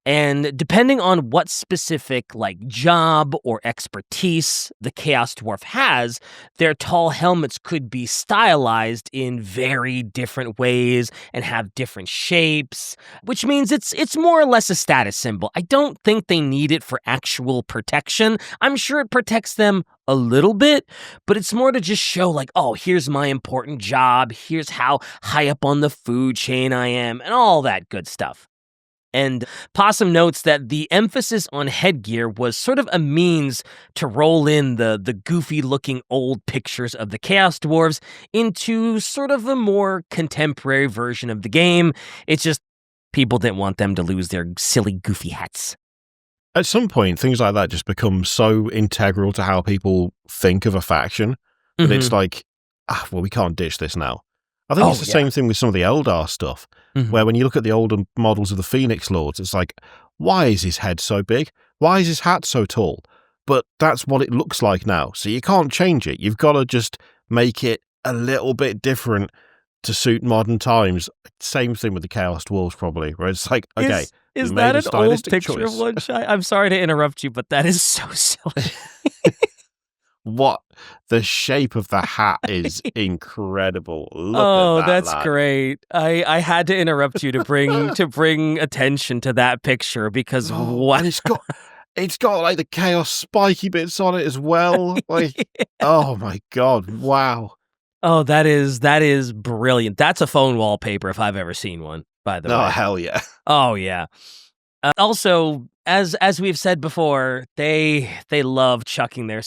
And depending on what specific job or expertise the Chaos Dwarf has, their tall helmets could be stylized in very different ways and have different shapes, which means it's more or less a status symbol. I don't think they need it for actual protection. I'm sure it protects them a little bit, but it's more to just show oh, here's my important job, here's how high up on the food chain I am, and all that good stuff. And Possum notes that the emphasis on headgear was sort of a means to roll in the goofy-looking old pictures of the Chaos Dwarves into sort of a more contemporary version of the game. It's just people didn't want them to lose their silly, goofy hats. At some point, things like that just become so integral to how people think of a faction that it's like, we can't ditch this now. I think it's the same thing with some of the Eldar stuff, where when you look at the older models of the Phoenix Lords, it's like, why is his head so big? Why is his hat so tall? But that's what it looks like now, so you can't change it. You've got to just make it a little bit different to suit modern times. Same thing with the Chaos Dwarfs, probably, where it's like, okay, is that an old picture choice. of one Shy? I'm sorry to interrupt you, but that is so silly. What the shape of the hat is incredible. Look at that, that's great. I had to interrupt you to bring attention to that picture because what? And it's got the chaos spiky bits on it as well. Oh my God, wow. Oh, that is brilliant. That's a phone wallpaper if I've ever seen one, by the way. Oh, hell yeah. Oh yeah. Also, as we've said before, they love chucking their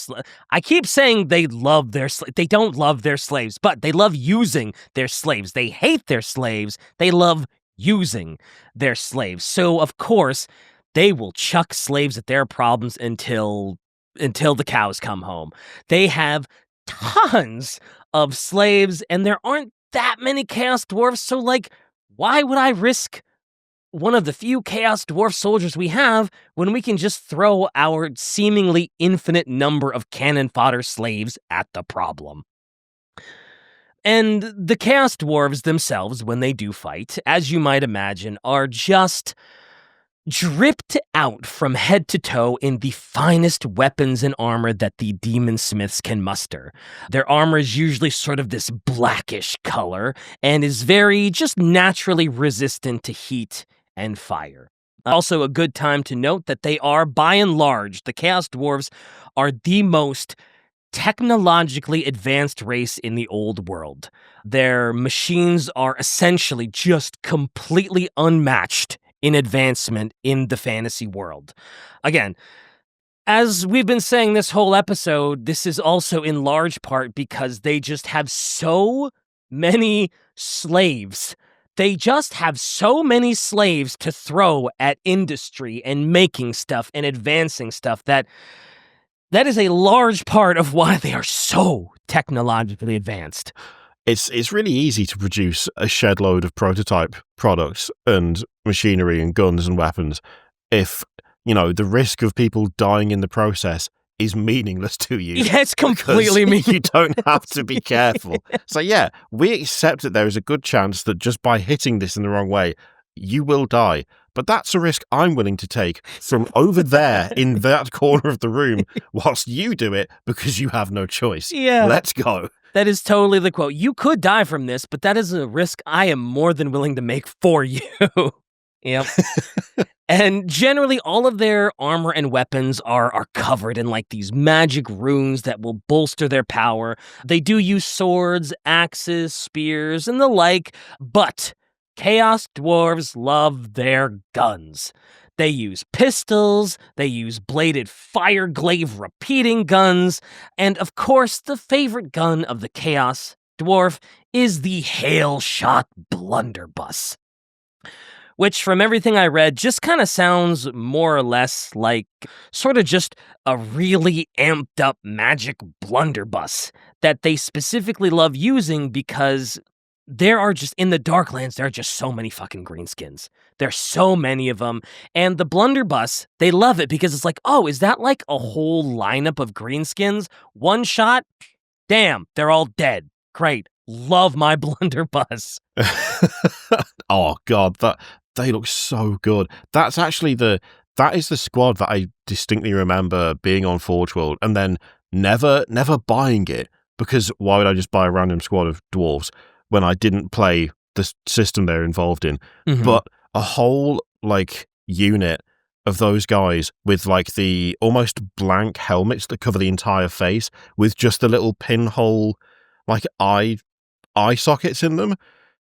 I keep saying they love their they don't love their slaves, but they love using their slaves. They hate their slaves. They love using their slaves. So, of course, they will chuck slaves at their problems until the cows come home. They have tons of slaves, and there aren't that many Chaos Dwarfs, so why would I risk one of the few Chaos Dwarf soldiers we have when we can just throw our seemingly infinite number of cannon fodder slaves at the problem? And the Chaos Dwarves themselves, when they do fight, as you might imagine, are just dripped out from head to toe in the finest weapons and armor that the demon smiths can muster. Their armor is usually sort of this blackish color and is very just naturally resistant to heat and fire. Also, a good time to note that they are, by and large, the Chaos Dwarves are the most technologically advanced race in the old world. Their machines are essentially just completely unmatched in advancement in the fantasy world. Again, as we've been saying this whole episode, this is also in large part because they just have so many slaves. They just have so many slaves to throw at industry and making stuff and advancing stuff that is a large part of why they are so technologically advanced. It's really easy to produce a shed load of prototype products and machinery and guns and weapons if, the risk of people dying in the process is meaningless to you. Yeah, it's completely meaningless. You don't have to be careful. So yeah, we accept that there is a good chance that just by hitting this in the wrong way, you will die. But that's a risk I'm willing to take from over there in that corner of the room whilst you do it because you have no choice. Yeah. Let's go. That is totally the quote. You could die from this, but that is a risk I am more than willing to make for you. Yep. And generally, all of their armor and weapons are covered in these magic runes that will bolster their power. They do use swords, axes, spears, and the like, but Chaos Dwarves love their guns. They use pistols, they use bladed fire glaive repeating guns, and of course the favorite gun of the Chaos Dwarf is the hail shot blunderbuss. Which, from everything I read, just kind of sounds more or less like sort of just a really amped up magic blunderbuss that they specifically love using because there are just, in the Darklands, there are just so many fucking greenskins. There's so many of them. And the blunderbuss, they love it because it's like, oh, is that like a whole lineup of greenskins? One shot? Damn, they're all dead. Great. Love my blunderbuss. Oh, God, they look so good. That is the squad that I distinctly remember being on Forge World and then never buying it, because why would I just buy a random squad of dwarves when I didn't play the system they're involved in? Mhm. But a whole like unit of those guys with like the almost blank helmets that cover the entire face with just the little pinhole like eye sockets in them,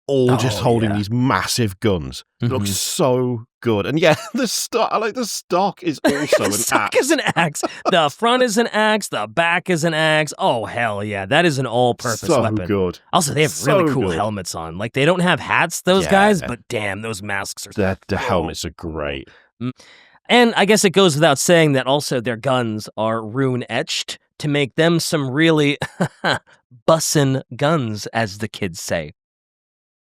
all just holding these massive guns. It looks so good. And yeah, the stock is also an stock axe. is an axe. The front is an axe. The back is an axe. Oh, hell yeah. That is an all-purpose weapon. So good. Also, they have So really cool good. helmets on. Like, they don't have hats, those guys, but damn, those masks are The helmets are great. And I guess it goes without saying that also their guns are rune-etched to make them some really bussin' guns, as the kids say.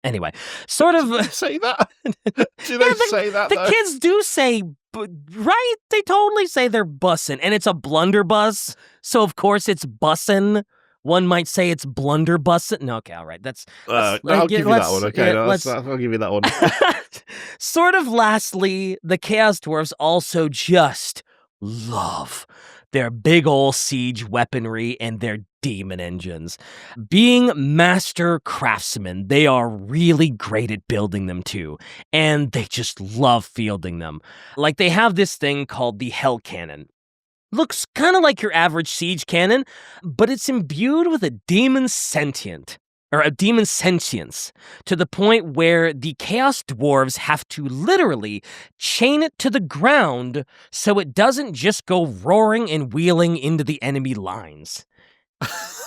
Anyway, sort of... Do they say that? Do they say that, The though? kids do say, right? They totally say they're bussin', and it's a blunderbuss, so of course it's bussin'. One might say it's blunderbussin'. No, okay, all right. I'll give you that one, okay? Yeah, I'll give you that one. Sort of lastly, the Chaos Dwarfs also just love their big ol' siege weaponry and their demon engines. Being master craftsmen, they are really great at building them too, and they just love fielding them. Like, they have this thing called the Hell Cannon. Looks kind of like your average siege cannon, but it's imbued with a demon sentience, to the point where the Chaos Dwarves have to literally chain it to the ground so it doesn't just go roaring and wheeling into the enemy lines.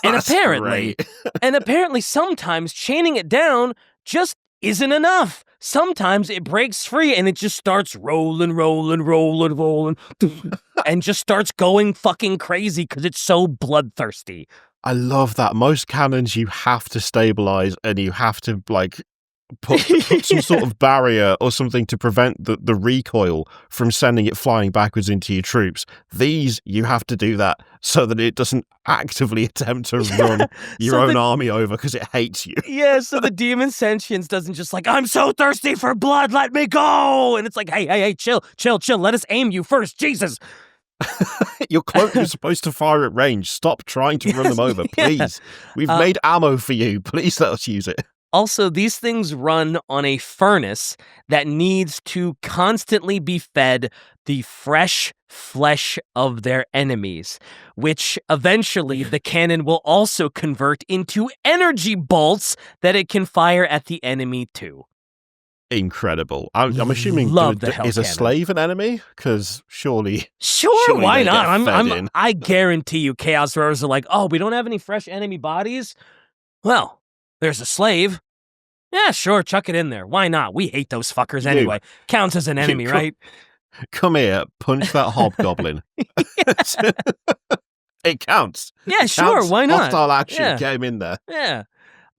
And apparently sometimes chaining it down just isn't enough. Sometimes it breaks free and it just starts rolling, and just starts going fucking crazy because it's so bloodthirsty. I love that. Most cannons you have to stabilize and you have to like put some sort of barrier or something to prevent the recoil from sending it flying backwards into your troops. These, you have to do that so that it doesn't actively attempt to run your own army over because it hates you. Yeah, so the demon sentience doesn't just like, I'm so thirsty for blood, let me go! And it's like, hey, chill, let us aim you first, Jesus! Your cloak is supposed to fire at range. Stop trying to run them over, please. We've made ammo for you. Please let us use it. Also, these things run on a furnace that needs to constantly be fed the fresh flesh of their enemies, which eventually the cannon will also convert into energy bolts that it can fire at the enemy too. Incredible. I'm assuming Love the Hell is a Cannon. slave an enemy? Because surely Why they not? get fed in. I guarantee you Chaos Dwarves are like, oh, we don't have any fresh enemy bodies? Well, there's a slave. Yeah, sure, chuck it in there. Why not? We hate those fuckers anyway. Counts as an enemy, right? Come here, punch that hobgoblin. It counts. Yeah, sure, why not? Hostile action, Yeah. get him in there. Yeah.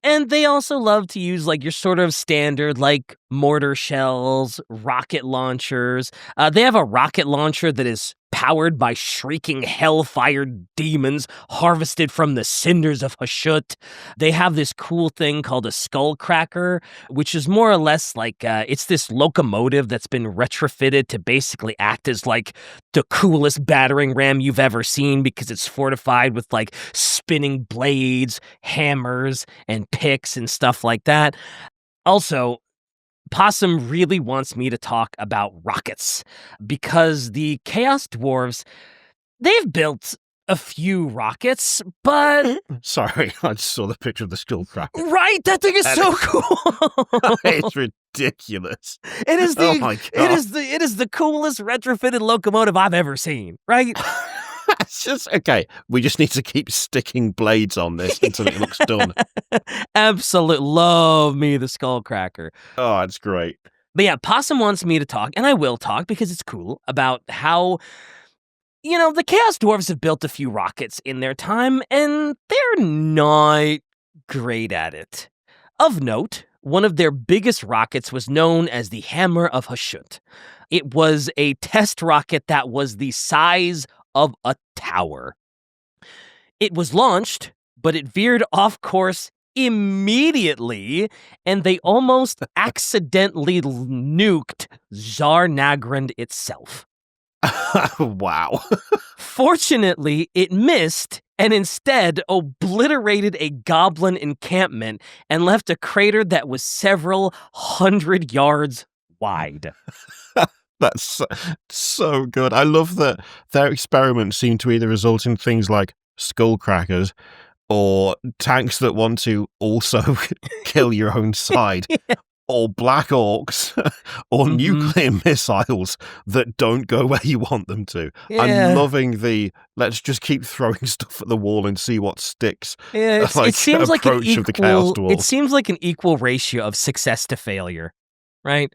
And they also love to use like your sort of standard like mortar shells, rocket launchers. They have a rocket launcher that is powered by shrieking hellfire demons harvested from the cinders of Hashut. They have this cool thing called a skull cracker, which is more or less like it's this locomotive that's been retrofitted to basically act as like the coolest battering ram you've ever seen because it's fortified with like spinning blades, hammers, and picks and stuff like that. Also, Possum really wants me to talk about rockets because the Chaos Dwarves, they've built a few rockets, but... Sorry, I just saw the picture of the Skullcracker. Right? That thing is so cool! It's ridiculous. It is Oh my God. it is the coolest retrofitted locomotive I've ever seen, right? It's just, okay, we just need to keep sticking blades on this until it looks done. Absolute love me the Skullcracker. Oh, it's great. But yeah, Possum wants me to talk, and I will talk because it's cool, about how, the Chaos Dwarfs have built a few rockets in their time, and they're not great at it. Of note, one of their biggest rockets was known as the Hammer of Hashut. It was a test rocket that was the size of a tower. It was launched, but it veered off course immediately, and they almost accidentally nuked Zharr itself. Wow. Fortunately, it missed and instead obliterated a goblin encampment and left a crater that was several 100 yards wide. That's so good. I love that their experiments seem to either result in things like skullcrackers or tanks that want to also kill your own side, or black orcs, or nuclear missiles that don't go where you want them to. Yeah. I'm loving the let's just keep throwing stuff at the wall and see what sticks. Yeah, it seems like approach of the Chaos Dwarfs. It seems like an equal ratio of success to failure, right?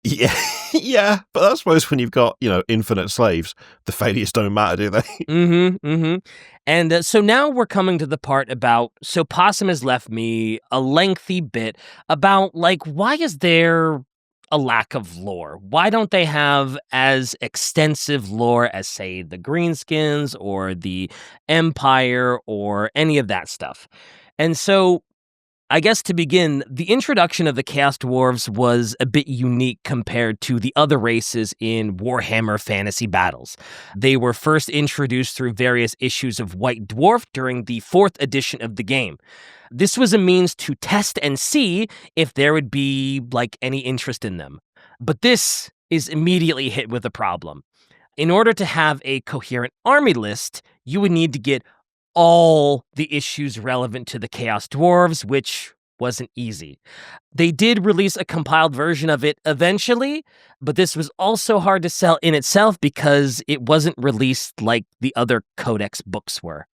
Yeah, yeah, but I suppose when you've got, infinite slaves, the failures don't matter, do they? And so now we're coming to the part about, so Possum has left me a lengthy bit about, why is there a lack of lore? Why don't they have as extensive lore as, say, the Greenskins or the Empire or any of that stuff? And so I guess to begin, the introduction of the Chaos Dwarfs was a bit unique compared to the other races in Warhammer fantasy battles. They were first introduced through various issues of White Dwarf during the 4th edition of the game. This was a means to test and see if there would be, any interest in them. But this is immediately hit with a problem. In order to have a coherent army list, you would need to get all the issues relevant to the Chaos Dwarves, which wasn't easy. They did release a compiled version of it eventually, but this was also hard to sell in itself because it wasn't released like the other Codex books were.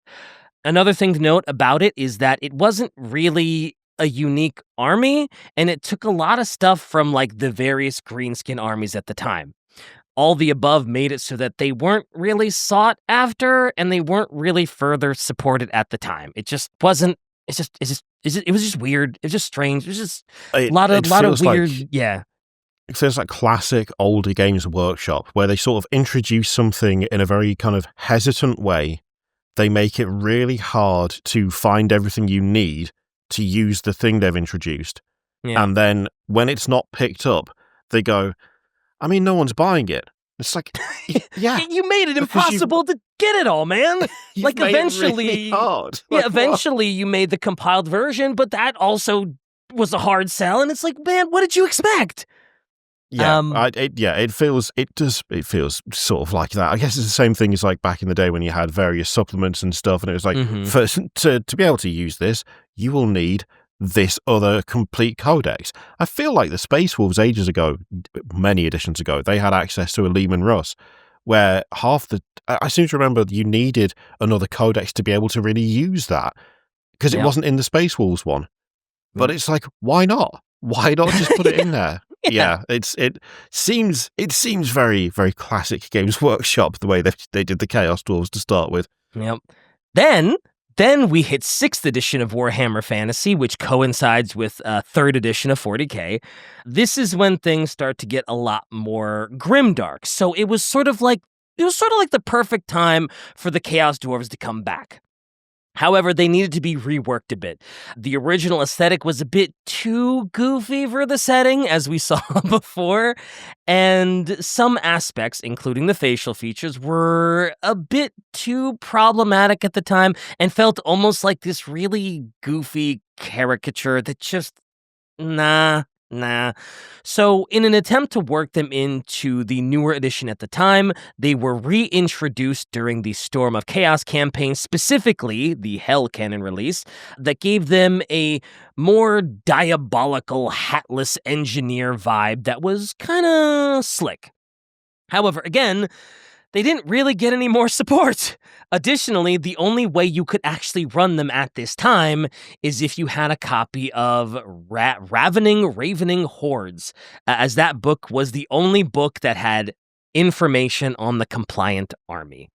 Another thing to note about it is that it wasn't really a unique army, and it took a lot of stuff from the various greenskin armies at the time. All the above made it so that they weren't really sought after and they weren't really further supported at the time. It just wasn't, it was just weird. It was just strange. It was just a lot of weird, yeah. It feels like classic older Games Workshop where they sort of introduce something in a very kind of hesitant way. They make it really hard to find everything you need to use the thing they've introduced. Yeah. And then when it's not picked up, they go, no one's buying it. It's like, yeah. You made it impossible to get it all, man. Eventually, it really hard. Eventually you made the compiled version, but that also was a hard sell. And it's like, man, what did you expect? Yeah, it feels sort of like that. I guess it's the same thing as back in the day when you had various supplements and stuff, and it was like, to be able to use this, you will need this other complete codex. I feel like the Space Wolves ages ago, many editions ago, they had access to a Lehman Russ, where I seem to remember you needed another codex to be able to really use that, because it wasn't in the Space Wolves one. But it's like, why not? Why not just put it in there? Yeah, it seems very, very classic Games Workshop, the way they did the Chaos Dwarfs to start with. Yep. Then we hit 6th edition of Warhammer Fantasy, which coincides with 3rd edition of 40K. This is when things start to get a lot more grimdark. So it was sort of like the perfect time for the Chaos Dwarfs to come back. However, they needed to be reworked a bit. The original aesthetic was a bit too goofy for the setting, as we saw before, and some aspects, including the facial features, were a bit too problematic at the time and felt almost like this really goofy caricature that just, nah, Nah. So, in an attempt to work them into the newer edition at the time, they were reintroduced during the Storm of Chaos campaign, specifically the Hell Cannon release, that gave them a more diabolical, hatless engineer vibe that was kind of slick. However, again, they didn't really get any more support. Additionally, the only way you could actually run them at this time is if you had a copy of Ravening Hordes, as that book was the only book that had information on the compliant army.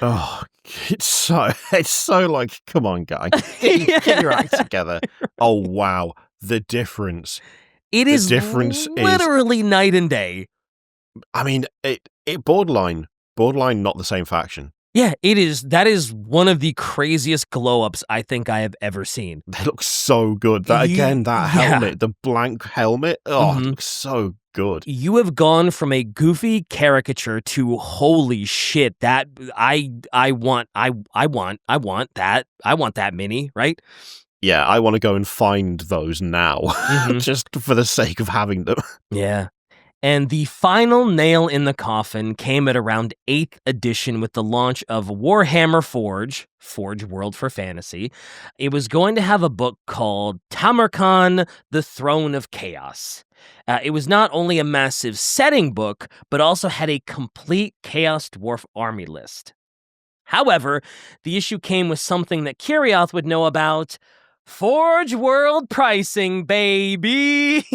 Oh, it's so like, come on, guy, get your act together. Oh, wow. The difference. It is literally night and day. I mean, it borderline not the same faction. Yeah, it is. That is one of the craziest glow-ups I think I have ever seen. They look so good. That helmet, the blank helmet, it looks so good. You have gone from a goofy caricature to holy shit, that I want that mini, right? Yeah, I want to go and find those now, just for the sake of having them. Yeah. And the final nail in the coffin came at around 8th edition with the launch of Warhammer Forge World for Fantasy. It was going to have a book called Tamarkan, the Throne of Chaos. It was not only a massive setting book, but also had a complete Chaos Dwarf army list. However, the issue came with something that Kirioth would know about: Forge World pricing, baby!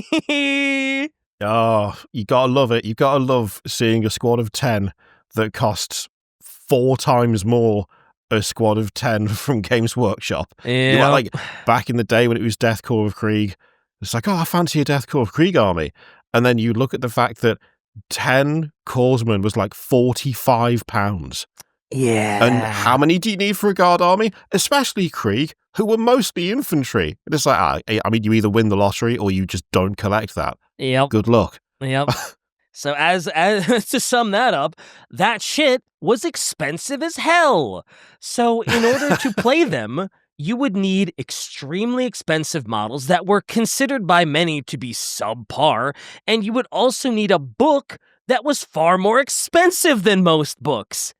Oh, you gotta love it. You gotta love seeing a squad of 10 that costs 4 times more a squad of 10 from Games Workshop. Yeah. You know, like back in the day when it was Death Corps of Krieg, it's like, oh, I fancy a Death Corps of Krieg army. And then you look at the fact that 10 Corpsmen was like £45. Yeah. And how many do you need for a guard army? Especially Krieg, who were mostly infantry. It's like, I mean, you either win the lottery or you just don't collect that. Yep. Good luck. Yep. So as to sum that up, that shit was expensive as hell. So in order to play them, you would need extremely expensive models that were considered by many to be subpar, and you would also need a book that was far more expensive than most books.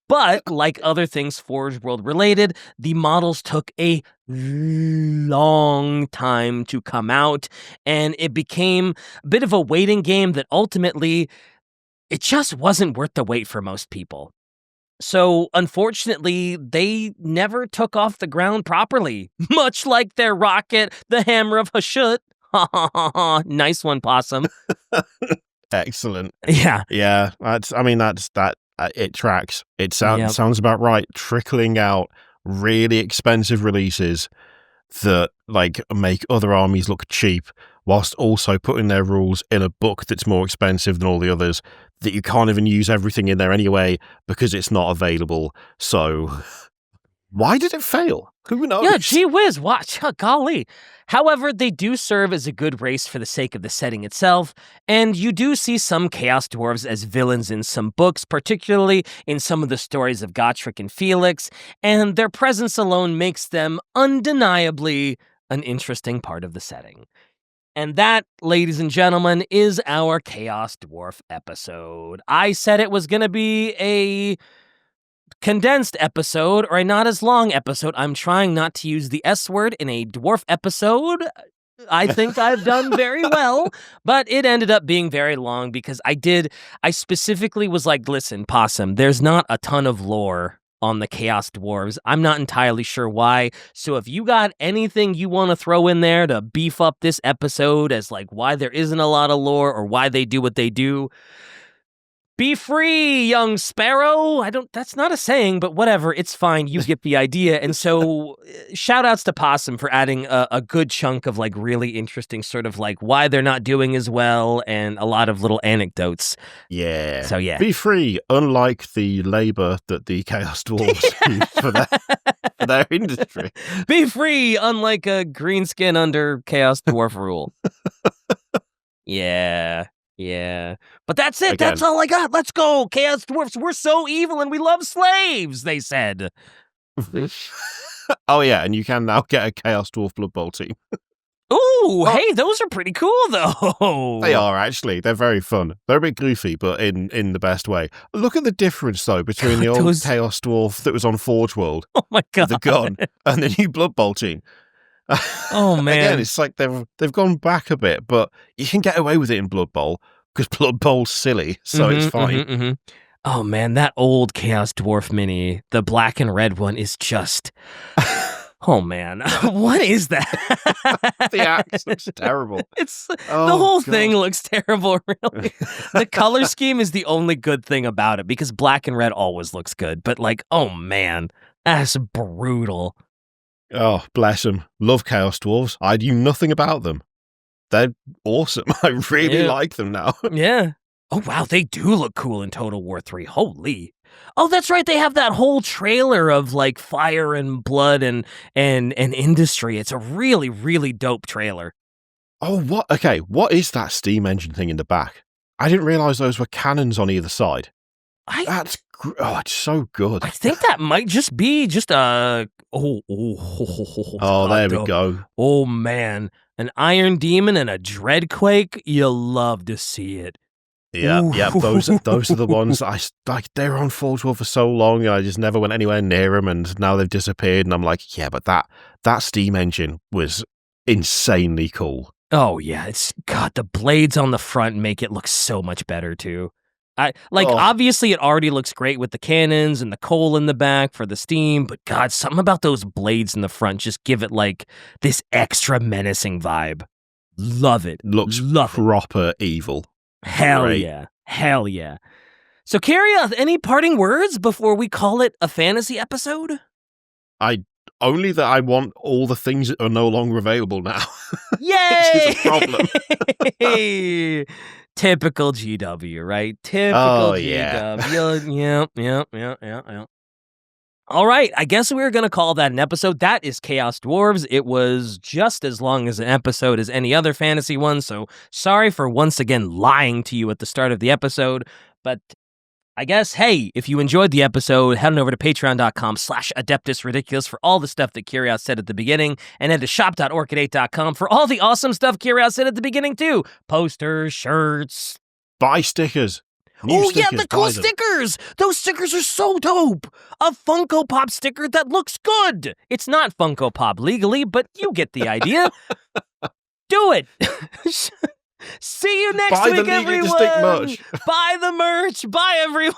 But, like other things Forge World related, the models took a long time to come out, and it became a bit of a waiting game that ultimately, it just wasn't worth the wait for most people. So, unfortunately, they never took off the ground properly, much like their rocket, the Hammer of Hashut. Nice one, Possum. Excellent. Yeah. Yeah, it tracks. It sounds about right. Trickling out really expensive releases that like make other armies look cheap, whilst also putting their rules in a book that's more expensive than all the others, that you can't even use everything in there anyway because it's not available. So why did it fail? Who knows? Yeah, gee whiz, watch, golly. However, they do serve as a good race for the sake of the setting itself, and you do see some Chaos Dwarves as villains in some books, particularly in some of the stories of Gotrek and Felix, and their presence alone makes them undeniably an interesting part of the setting. And that, ladies and gentlemen, is our Chaos Dwarf episode. I said it was going to be a condensed episode, or a not as long episode. I'm trying not to use the S word in a dwarf episode. I think I've done very well, but it ended up being very long because I specifically was like, listen, Possum, there's not a ton of lore on the Chaos Dwarves. I'm not entirely sure why. So if you got anything you want to throw in there to beef up this episode as like why there isn't a lot of lore or why they do what they do, be free, young sparrow. That's not a saying, but whatever. It's fine. You get the idea. And so shout outs to Possum for adding a good chunk of like really interesting sort of like why they're not doing as well and a lot of little anecdotes. Yeah. So yeah. Be free, unlike the labor that the Chaos Dwarves use for their industry. Be free, unlike a green skin under Chaos Dwarf rule. Yeah. Yeah. But that's it. That's all I got. Let's go. Chaos Dwarfs, we're so evil and we love slaves, they said. Oh, yeah. And you can now get a Chaos Dwarf Blood Bowl team. Ooh, hey, those are pretty cool, though. They are, actually. They're very fun. They're a bit goofy, but in the best way. Look at the difference, though, between the old Chaos Dwarf that was on Forge World, oh my God, the gun, and the new Blood Bowl team. Oh, man. Again, it's like they've gone back a bit, but you can get away with it in Blood Bowl, because Blood Bowl's silly, so it's fine. Oh, man, that old Chaos Dwarf mini, the black and red one, is just... Oh, man. What is that? The axe looks terrible. The whole thing looks terrible, really. The color scheme is the only good thing about it, because black and red always looks good. But, like, oh, man, that's brutal. Oh, bless them. Love Chaos Dwarves. I knew nothing about them. They're awesome. I really like them now. Yeah. Oh, wow, they do look cool in Total War 3. Holy. Oh, that's right. They have that whole trailer of, like, fire and blood and industry. It's a really, really dope trailer. Oh, what? Okay, what is that steam engine thing in the back? I didn't realize those were cannons on either side. It's so good. I think that might just be just a... Oh, there we go. Oh, man. An Iron Demon and a Dreadquake. You'll love to see it. Yeah, those are the ones I like. They were on Forge World for so long, and I just never went anywhere near them, and now they've disappeared. And I'm like, yeah, but that steam engine was insanely cool. Oh yeah, the blades on the front make it look so much better too. Obviously it already looks great with the cannons and the coal in the back for the steam, but God, something about those blades in the front just give it like this extra menacing vibe. Love it. Looks proper evil. Hell yeah. Hell yeah. So, Carrie, any parting words before we call it a fantasy episode? Only that I want all the things that are no longer available now. Yay! Which is a problem. Typical GW, right? Typical GW. Yeah. All right, I guess we're going to call that an episode. That is Chaos Dwarves. It was just as long as an episode as any other fantasy one, so sorry for once again lying to you at the start of the episode, but I guess, hey, if you enjoyed the episode, head on over to patreon.com/AdeptusRidiculous for all the stuff that Kyrios said at the beginning, and head to shop.orchid8.com for all the awesome stuff Kyrios said at the beginning, too. Posters, shirts. Buy stickers. Yeah, the cool stickers! Those stickers are so dope! A Funko Pop sticker that looks good! It's not Funko Pop legally, but you get the idea. Do it! See you next week, everyone! Distinct merch. Buy the merch! Bye, everyone!